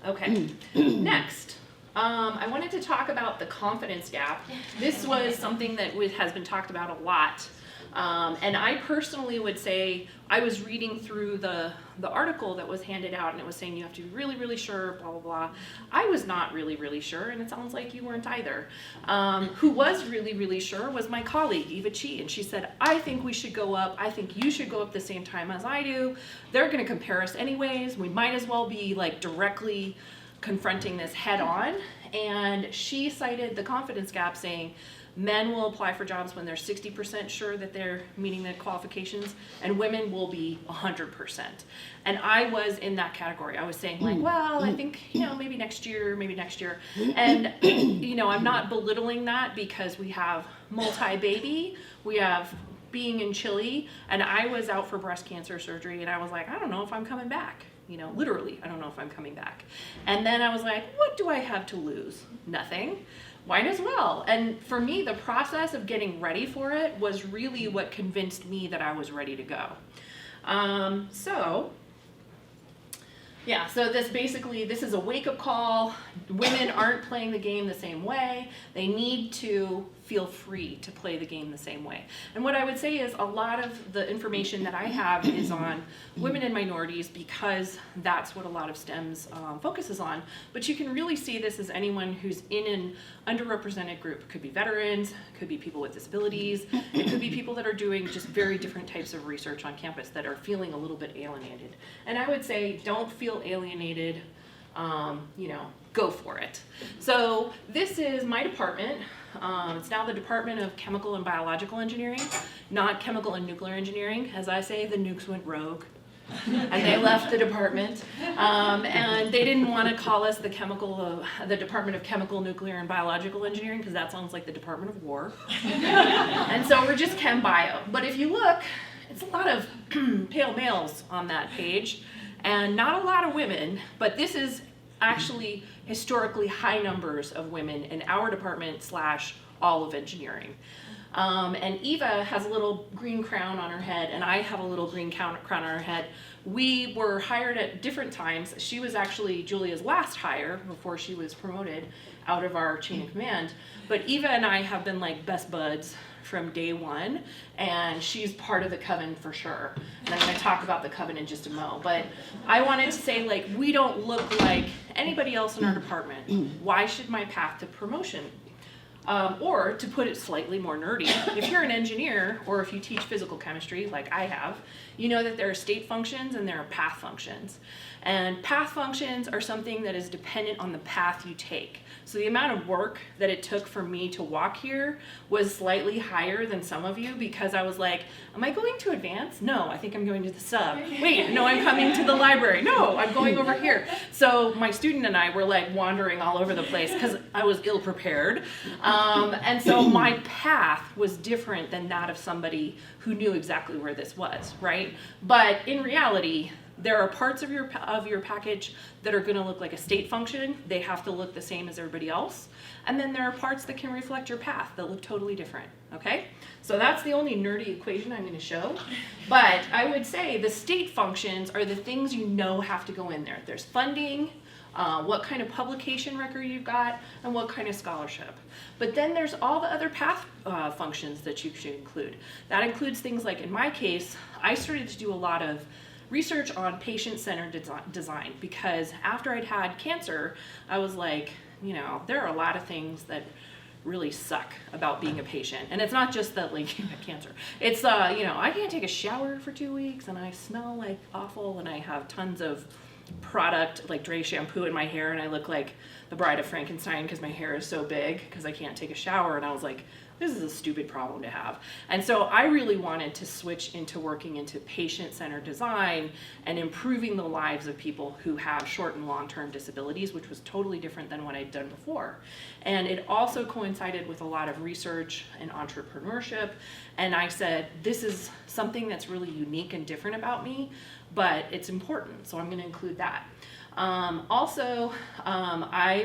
Speaker 5: Okay, next. I wanted to talk about the confidence gap. This was something that has been talked about a lot. And I personally would say, I was reading through the article that was handed out, and it was saying you have to be really, really sure, blah, blah, blah. I was not really, really sure, and it sounds like you weren't either. Who was really, really sure was my colleague, Eva Chi, and she said, I think we should go up. I think you should go up the same time as I do. They're gonna compare us anyways. We might as well be like directly confronting this head on. And she cited the confidence gap, saying, men will apply for jobs when they're 60% sure that they're meeting the qualifications, and women will be 100%. And I was in that category. I was saying like, well, I think, maybe next year. And, I'm not belittling that, because we have multi-baby, we have being in Chile, and I was out for breast cancer surgery, and I was like, I don't know if I'm coming back. Literally, I don't know if I'm coming back. And then I was like, what do I have to lose? Nothing. Might as well. And for me, the process of getting ready for it was really what convinced me that I was ready to go. So this is a wake-up call. Women aren't playing the game the same way. They need to feel free to play the game the same way. And what I would say is, a lot of the information that I have is on women and minorities, because that's what a lot of STEM's focuses on. But you can really see this as anyone who's in an underrepresented group. It could be veterans, could be people with disabilities, it could be people that are doing just very different types of research on campus that are feeling a little bit alienated. And I would say, don't feel alienated. go for it. So this is my department. It's now the Department of Chemical and Biological Engineering, not Chemical and Nuclear Engineering. As I say, the nukes went rogue. And they left the department, and they didn't want to call us the Department of Chemical, Nuclear, and Biological Engineering, because that sounds like the Department of War. And so we're just Chem Bio. But if you look, it's a lot of pale males on that page, and not a lot of women, but this is actually historically high numbers of women in our department / all of engineering. And Eva has a little green crown on her head, and I have a little green crown on our head. We were hired at different times. She was actually Julia's last hire before she was promoted out of our chain of command. But Eva and I have been like best buds from day one, and she's part of the coven for sure. And I'm going to talk about the coven in just a mo. But I wanted to say, like, we don't look like anybody else in our department. Why should my path to promotion? Or to put it slightly more nerdy, if you're an engineer or if you teach physical chemistry like I have, you know that there are state functions and there are path functions. And path functions are something that is dependent on the path you take. So the amount of work that it took for me to walk here was slightly higher than some of you, because I was like, am I going to advance? No, I think I'm going to the sub. Wait, no, I'm coming to the library. No, I'm going over here. So my student and I were like wandering all over the place because I was ill prepared. And so my path was different than that of somebody who knew exactly where this was, right? But in reality, there are parts of your package that are going to look like a state function. They have to look the same as everybody else. And then there are parts that can reflect your path that look totally different, okay? So that's the only nerdy equation I'm going to show. But I would say the state functions are the things you know have to go in there. There's funding, what kind of publication record you've got, and what kind of scholarship. But then there's all the other path functions that you should include. That includes things like, in my case, I started to do a lot of research on patient-centered design, because after I'd had cancer, I was like, there are a lot of things that really suck about being a patient. And it's not just that, like, you have cancer. It's, I can't take a shower for 2 weeks, and I smell like awful, and I have tons of product, like Dre shampoo in my hair, and I look like the Bride of Frankenstein because my hair is so big because I can't take a shower. And I was like, this is a stupid problem to have. And so I really wanted to switch into working into patient-centered design and improving the lives of people who have short and long-term disabilities, which was totally different than what I'd done before. And it also coincided with a lot of research and entrepreneurship. And I said, this is something that's really unique and different about me, but it's important, so I'm going to include that. I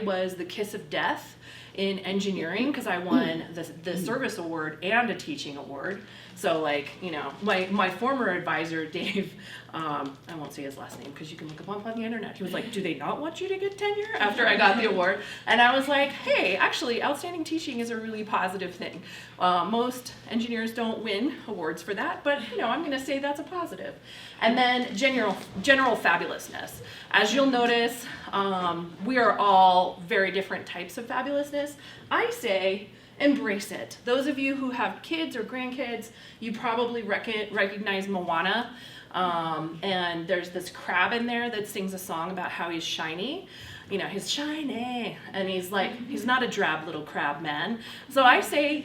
Speaker 5: was the kiss of death in engineering because I won the service award and a teaching award. So, like, my former advisor, Dave, I won't say his last name because you can look him up on the internet. He was like, do they not want you to get tenure after I got the award? And I was like, hey, actually, outstanding teaching is a really positive thing. Most engineers don't win awards for that, but, I'm going to say that's a positive. And then general fabulousness. As you'll notice, we are all very different types of fabulousness. I say, embrace it. Those of you who have kids or grandkids, you probably recognize Moana. And there's this crab in there that sings a song about how he's shiny. He's shiny. And he's not a drab little crab man. So I say,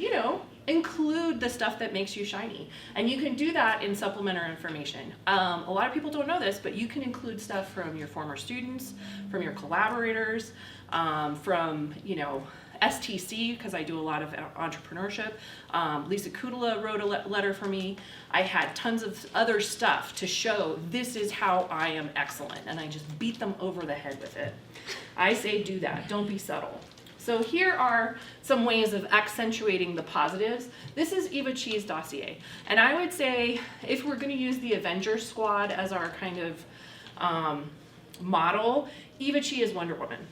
Speaker 5: include the stuff that makes you shiny. And you can do that in supplementary information. A lot of people don't know this, but you can include stuff from your former students, from your collaborators, from, STC, because I do a lot of entrepreneurship. Lisa Kudala wrote a letter for me. I had tons of other stuff to show this is how I am excellent, and I just beat them over the head with it. I say do that, don't be subtle. So here are some ways of accentuating the positives. This is Eva Chi's dossier. And I would say if we're gonna use the Avenger squad as our kind of model, Eva Chi is Wonder Woman.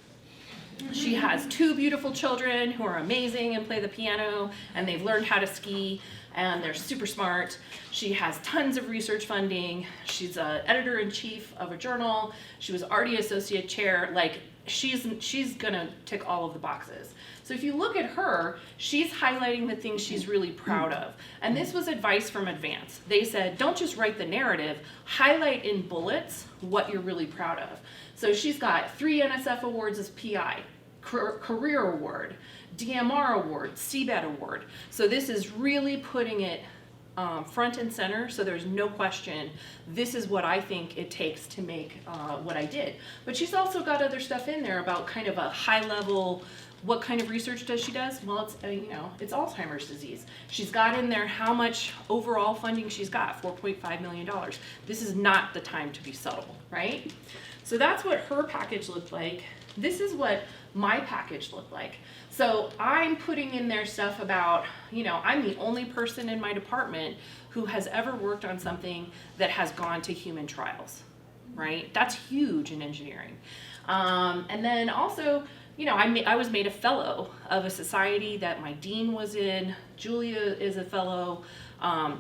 Speaker 5: She has 2 beautiful children who are amazing and play the piano, and they've learned how to ski, and they're super smart. She has tons of research funding. She's an editor-in-chief of a journal. She was already associate chair. Like, she's gonna tick all of the boxes. So if you look at her, she's highlighting the things she's really proud of. And this was advice from Advance. They said, don't just write the narrative, highlight in bullets what you're really proud of. So she's got 3 NSF awards as PI, career award, DMR award, CBET award. So this is really putting it front and center, so there's no question, this is what I think it takes to make what I did. But she's also got other stuff in there about kind of a high level, what kind of research does she does? Well, it's, it's Alzheimer's disease. She's got in there how much overall funding she's got, $4.5 million. This is not the time to be subtle, right? So that's what her package looked like. This is what my package looked like. So I'm putting in there stuff about, I'm the only person in my department who has ever worked on something that has gone to human trials, right? That's huge in engineering. And then also, I was made a fellow of a society that my dean was in. Julia is a fellow.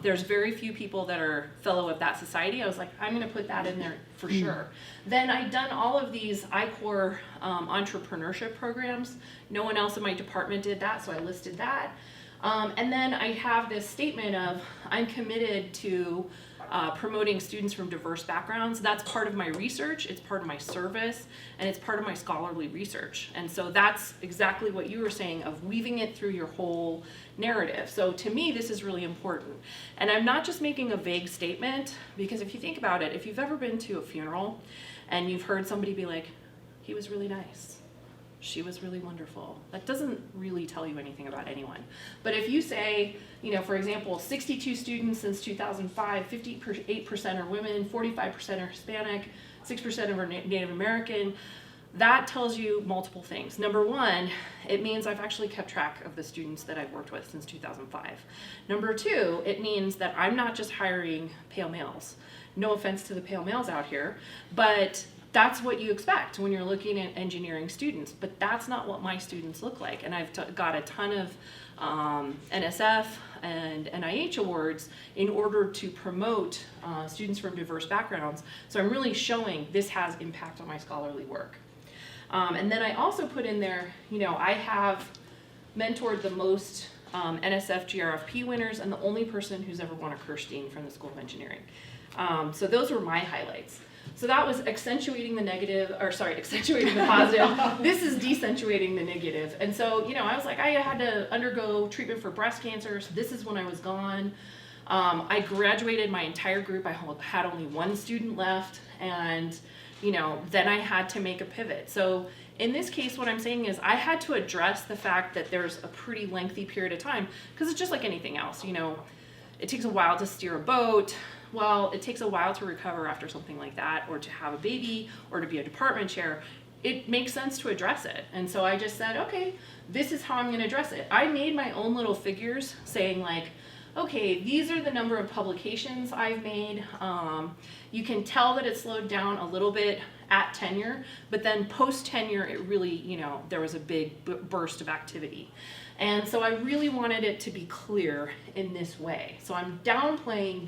Speaker 5: There's very few people that are fellow of that society. I was like, I'm going to put that in there for sure. Then I'd done all of these I-Corps entrepreneurship programs. No one else in my department did that, so I listed that. And then I have this statement of I'm committed to promoting students from diverse backgrounds. That's part of my research, it's part of my service, and it's part of my scholarly research. And so that's exactly what you were saying of weaving it through your whole narrative. So to me, this is really important. And I'm not just making a vague statement, because if you think about it, if you've ever been to a funeral and you've heard somebody be like, he was really nice, she was really wonderful, that doesn't really tell you anything about anyone. But if you say, for example, 62 students since 2005, 58% are women, 45% are Hispanic, 6% are Native American, that tells you multiple things. Number one, it means I've actually kept track of the students that I've worked with since 2005. Number two, it means that I'm not just hiring pale males. No offense to the pale males out here, but that's what you expect when you're looking at engineering students, but that's not what my students look like. And I've got a ton of NSF and NIH awards in order to promote students from diverse backgrounds. So I'm really showing this has impact on my scholarly work. And then I also put in there, I have mentored the most NSF GRFP winners and the only person who's ever won a Kirstein from the School of Engineering. So those were my highlights. So that was accentuating accentuating the positive. This is decentuating the negative. And so, I was like, I had to undergo treatment for breast cancer. So this is when I was gone. I graduated my entire group. I had only one student left. And, then I had to make a pivot. So in this case, what I'm saying is I had to address the fact that there's a pretty lengthy period of time, because it's just like anything else. It takes a while to steer a boat. Well, it takes a while to recover after something like that, or to have a baby, or to be a department chair. It makes sense to address it. And so I just said, okay, this is how I'm gonna address it. I made my own little figures saying like, okay, these are the number of publications I've made. You can tell that it slowed down a little bit at tenure, but then post-tenure, it really, there was a big burst of activity. And so I really wanted it to be clear in this way. So I'm downplaying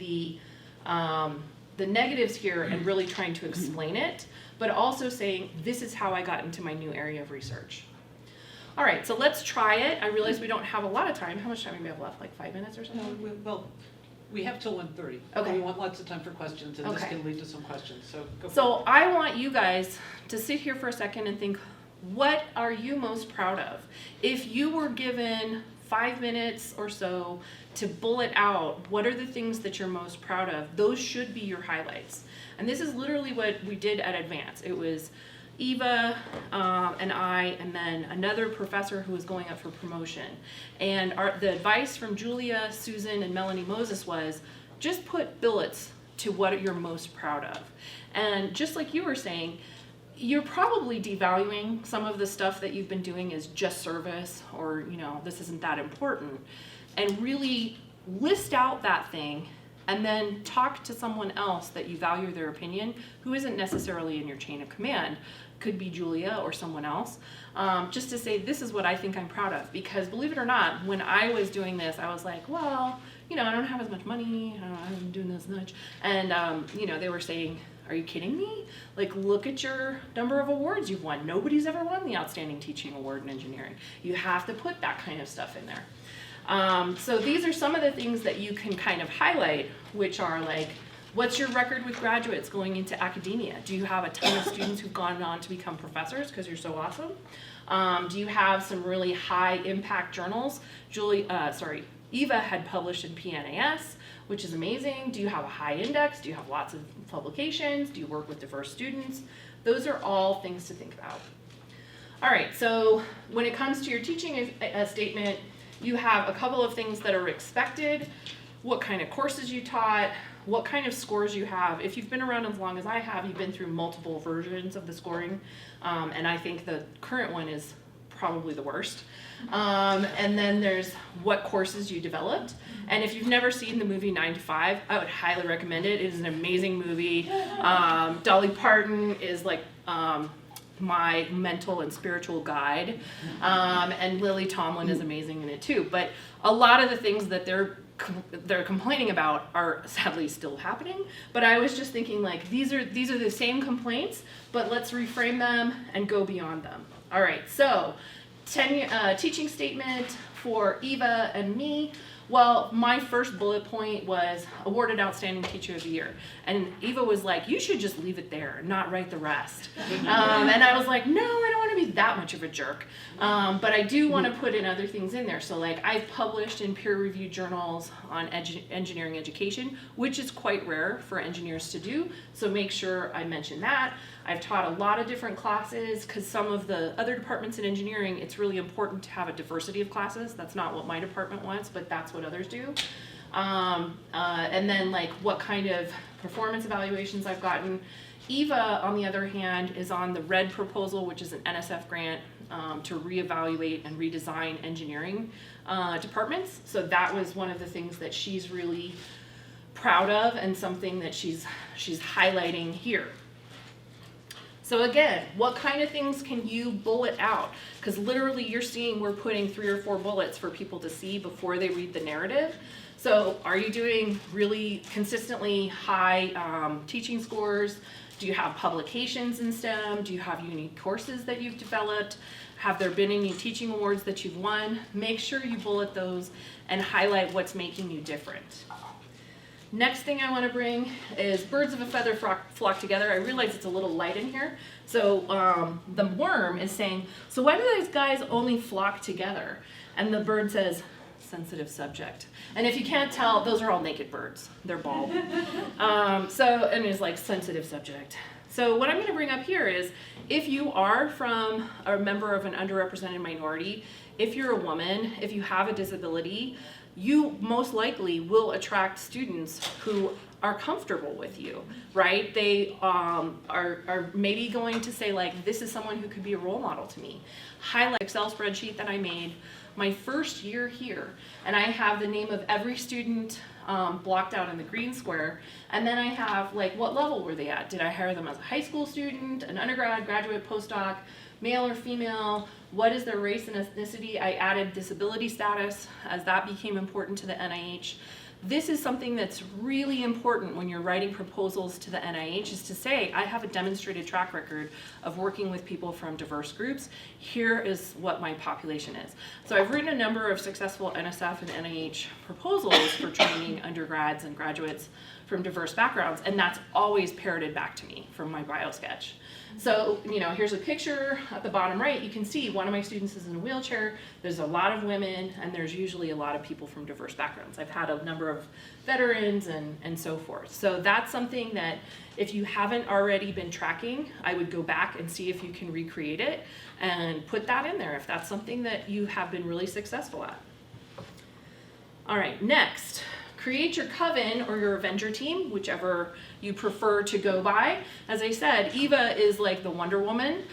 Speaker 5: the negatives here and really trying to explain it, but also saying this is how I got into my new area of research. All right, so let's try it. I realize we don't have a lot of time. How much time do we have left? Like 5 minutes or something?
Speaker 1: Well, we have till 1:30.
Speaker 5: Okay.
Speaker 1: We want lots of time for questions, and this
Speaker 5: Okay.
Speaker 1: can lead to some questions. So go for
Speaker 5: So
Speaker 1: it.
Speaker 5: I want you guys to sit here for a second and think, what are you most proud of? If you were given 5 minutes or so to bullet out what are the things that you're most proud of, those should be your highlights. And this is literally what we did at Advance. It was Eva and I, and then another professor who was going up for promotion. And the advice from Julia, Susan, and Melanie Moses was just put billets to what you're most proud of. And just like you were saying, you're probably devaluing some of the stuff that you've been doing as just service, or this isn't that important, and really list out that thing and then talk to someone else that you value their opinion who isn't necessarily in your chain of command. Could be Julia or someone else, just to say this is what I think I'm proud of. Because believe it or not, when I was doing this, I was like, well, I don't have as much money, I'm doing this much. And, they were saying, are you kidding me? Like, look at your number of awards you've won. Nobody's ever won the Outstanding Teaching Award in engineering. You have to put that kind of stuff in there. So these are some of the things that you can kind of highlight, which are like, what's your record with graduates going into academia? Do you have a ton of students who've gone on to become professors because you're so awesome? Do you have some really high impact journals? Eva had published in PNAS, which is amazing. Do you have a high index? Do you have lots of publications? Do you work with diverse students? Those are all things to think about. All right, so when it comes to your teaching statement, you have a couple of things that are expected, what kind of courses you taught, what kind of scores you have. If you've been around as long as I have, you've been through multiple versions of the scoring, and I think the current one is probably the worst. And then there's what courses you developed. And if you've never seen the movie 9 to 5, I would highly recommend it. It is an amazing movie. Dolly Parton is like my mental and spiritual guide. And Lily Tomlin is amazing in it too. But a lot of the things that they're complaining about are sadly still happening. But I was just thinking, like, these are the same complaints, but let's reframe them and go beyond them. All right, so teaching statement for Eva and me. Well, my first bullet point was awarded Outstanding Teacher of the Year. And Eva was like, you should just leave it there, not write the rest. And I was like, no, I don't want to be that much of a jerk. But I do want to put in other things in there. So like, I've published in peer-reviewed journals on engineering education, which is quite rare for engineers to do. So make sure I mention that. I've taught a lot of different classes because some of the other departments in engineering, it's really important to have a diversity of classes. That's not what my department wants, but that's what others do. And then like what kind of performance evaluations I've gotten. Eva, on the other hand, is on the RED proposal, which is an NSF grant to reevaluate and redesign engineering departments. So that was one of the things that she's really proud of and something that she's highlighting here. So again, what kind of things can you bullet out? Because literally you're seeing we're putting 3 or 4 bullets for people to see before they read the narrative. So are you doing really consistently high teaching scores? Do you have publications in STEM? Do you have unique courses that you've developed? Have there been any teaching awards that you've won? Make sure you bullet those and highlight what's making you different. Next thing I want to bring is birds of a feather flock together. I realize it's a little light in here. So the worm is saying, so why do these guys only flock together? And the bird says, sensitive subject. And if you can't tell, those are all naked birds. They're bald. And it's like sensitive subject. So what I'm going to bring up here is, if you are from a member of an underrepresented minority, if you're a woman, if you have a disability, you most likely will attract students who are comfortable with you, right? They are maybe going to say like, this is someone who could be a role model to me. Highlight Excel spreadsheet that I made my first year here, and I have the name of every student blocked out in the green square, and then I have like, what level were they at? Did I hire them as a high school student, an undergrad, graduate, postdoc, male or female? What is their race and ethnicity? I added disability status as that became important to the NIH. This is something that's really important when you're writing proposals to the NIH, is to say, I have a demonstrated track record of working with people from diverse groups. Here is what my population is. So I've written a number of successful NSF and NIH proposals for training undergrads and graduates from diverse backgrounds, and that's always parroted back to me from my bio sketch. So, here's a picture at the bottom right. You can see one of my students is in a wheelchair. There's a lot of women, and there's usually a lot of people from diverse backgrounds. I've had a number of veterans and so forth. So that's something that if you haven't already been tracking, I would go back and see if you can recreate it and put that in there if that's something that you have been really successful at. All right, next. Create your coven or your Avenger team, whichever you prefer to go by. As I said, Eva is like the Wonder Woman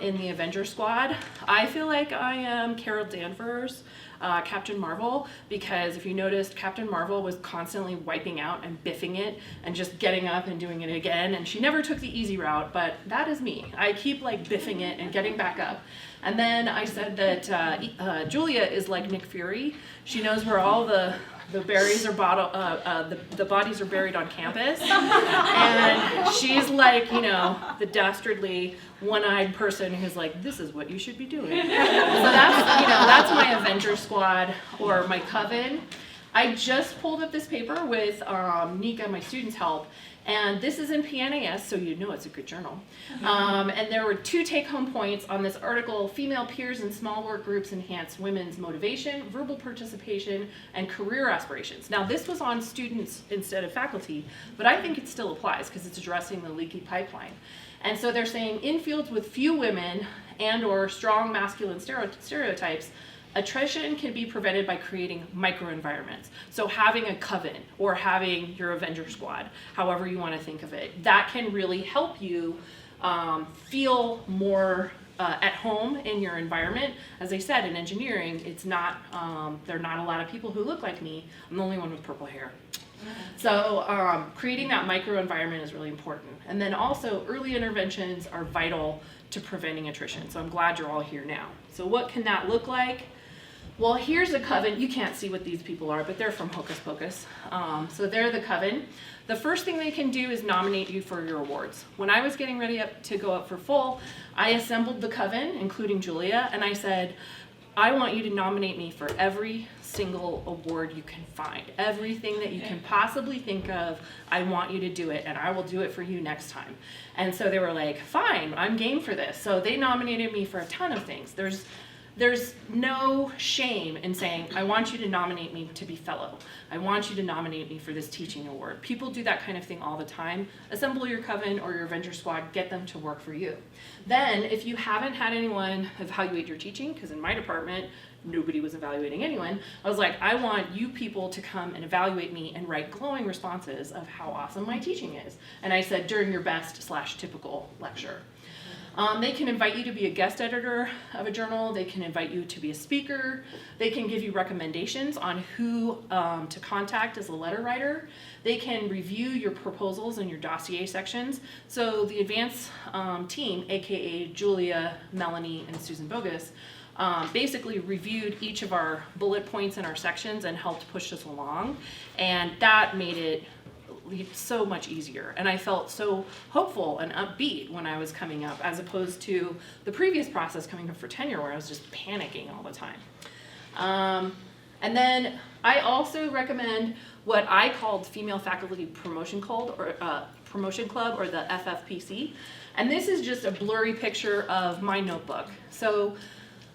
Speaker 5: in the Avenger squad. I feel like I am Carol Danvers, Captain Marvel, because if you noticed, Captain Marvel was constantly wiping out and biffing it and just getting up and doing it again, and she never took the easy route, but that is me. I keep like biffing it and getting back up. And then I said that Julia is like Nick Fury. She knows where all the The berries are the bodies are buried on campus, and she's like, you know, the dastardly one-eyed person who's like, this is what you should be doing. So that's, you know, that's my Avenger Squad or my coven. I just pulled up this paper with Nika, my student's help, and this is in PNAS, so you know it's a good journal. And there were 2 take-home points on this article: female peers in small work groups enhance women's motivation, verbal participation, and career aspirations. Now this was on students instead of faculty, but I think it still applies because it's addressing the leaky pipeline. And so they're saying in fields with few women and or strong masculine stereotypes, attrition can be prevented by creating microenvironments. So having a coven or having your Avenger Squad, however you want to think of it, that can really help you feel more at home in your environment. As I said, in engineering, it's not, there are not a lot of people who look like me. I'm the only one with purple hair. So creating that microenvironment is really important. And then also early interventions are vital to preventing attrition. So I'm glad you're all here now. So what can that look like? Well, here's a coven. You can't see what these people are, but they're from Hocus Pocus. So they're the coven. The first thing they can do is nominate you for your awards. When I was getting ready to go up for full, I assembled the coven, including Julia, and I said, I want you to nominate me for every single award you can find. Everything that you can possibly think of, I want you to do it, and I will do it for you next time. And so they were like, fine, I'm game for this. So they nominated me for a ton of things. There's no shame in saying, I want you to nominate me to be fellow. I want you to nominate me for this teaching award. People do that kind of thing all the time. Assemble your coven or your Avenger Squad, get them to work for you. Then, if you haven't had anyone evaluate your teaching, because in my department, nobody was evaluating anyone, I was like, I want you people to come and evaluate me and write glowing responses of how awesome my teaching is. And I said, during your best/typical lecture. They can invite you to be a guest editor of a journal. They can invite you to be a speaker. They can give you recommendations on who to contact as a letter writer. They can review your proposals and your dossier sections. So the advance team, aka Julia, Melanie, and Susan Bogus, basically reviewed each of our bullet points in our sections and helped push us along. And that made it so much easier, and I felt so hopeful and upbeat when I was coming up, as opposed to the previous process coming up for tenure where I was just panicking all the time. And then I also recommend what I called Female Faculty Promotion Club, or the FFPC, and this is just a blurry picture of my notebook. So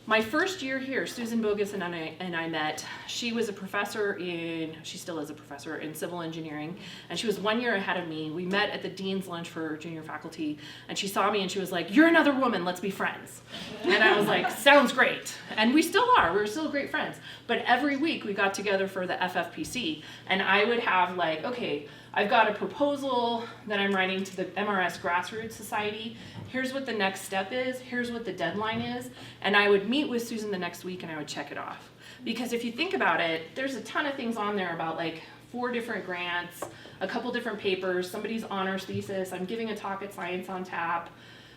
Speaker 5: my first year here, Susan Bogus and I met. She was a professor she still is a professor in civil engineering, and she was 1 year ahead of me. We met at the dean's lunch for junior faculty, and she saw me and she was like, you're another woman, let's be friends. And I was like, sounds great. And we still are, we're still great friends. But every week we got together for the FFPC, and I would have like, okay, I've got a proposal that I'm writing to the MRS Grassroots Society. Here's what the next step is. Here's what the deadline is. And I would meet with Susan the next week and I would check it off. Because if you think about it, there's a ton of things on there about like 4 different grants, a couple different papers, somebody's honors thesis, I'm giving a talk at Science on Tap,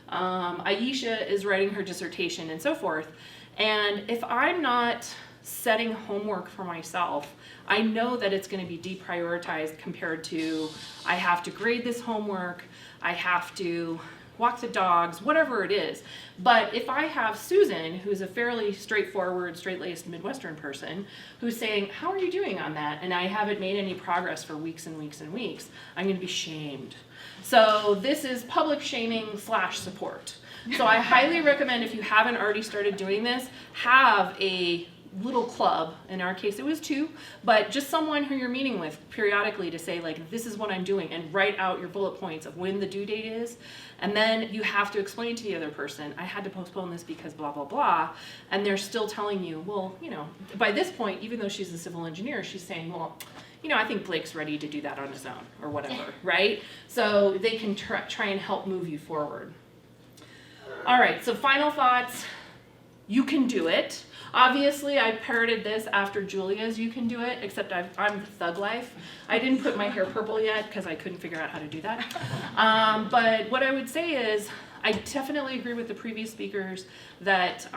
Speaker 5: Ayesha is writing her dissertation, and so forth. And if I'm not setting homework for myself, I know that it's going to be deprioritized compared to I have to grade this homework, I have to walk the dogs, whatever it is. But if I have Susan, who's a fairly straightforward, straight-laced Midwestern person, who's saying, how are you doing on that? And I haven't made any progress for weeks and weeks and weeks, I'm going to be shamed. So this is public shaming / support. So I highly recommend, if you haven't already started doing this, have a little club. In our case it was 2, but just someone who you're meeting with periodically to say like, this is what I'm doing, and write out your bullet points of when the due date is. And then you have to explain to the other person, I had to postpone this because blah blah blah, and they're still telling you, well, you know, by this point, even though she's a civil engineer, she's saying, well, you know, I think Blake's ready to do that on his own or whatever, right? So they can try and help move you forward. All right, so final thoughts. You can do it. Obviously, I parroted this after Julia's You Can Do It, except I'm Thug Life. I didn't put my hair purple yet because I couldn't figure out how to do that. But what I would say is, I definitely agree with the previous speakers that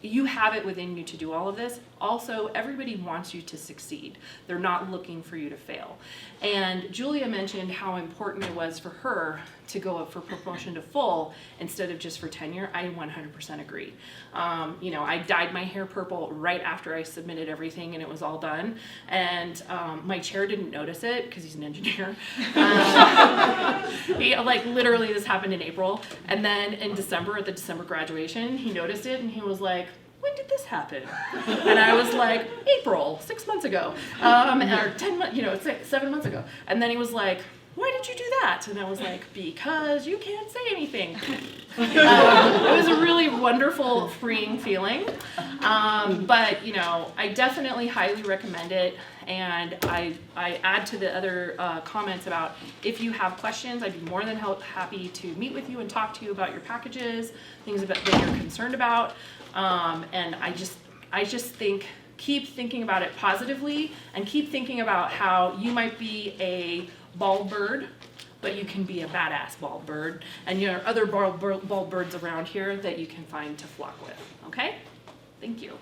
Speaker 5: you have it within you to do all of this. Also, everybody wants you to succeed. They're not looking for you to fail. And Julia mentioned how important it was for her to go up for promotion to full instead of just for tenure. I 100% agree. You know, I dyed my hair purple right after I submitted everything and it was all done. And my chair didn't notice it because he's an engineer. He, like, literally this happened in April. And then in December, at the December graduation, he noticed it and he was like, when did this happen? And I was like, April, 6 months ago, or 10 months, you know, 7 months ago. And then he was like, why did you do that? And I was like, because you can't say anything. It was a really wonderful, freeing feeling. But, you know, I definitely highly recommend it. And I add to the other comments about if you have questions, I'd be more than happy to meet with you and talk to you about your packages, things that you're concerned about. And I just think, keep thinking about it positively and keep thinking about how you might be a bald bird, but you can be a badass bald bird. And there are other bald birds around here that you can find to flock with, okay? Thank you.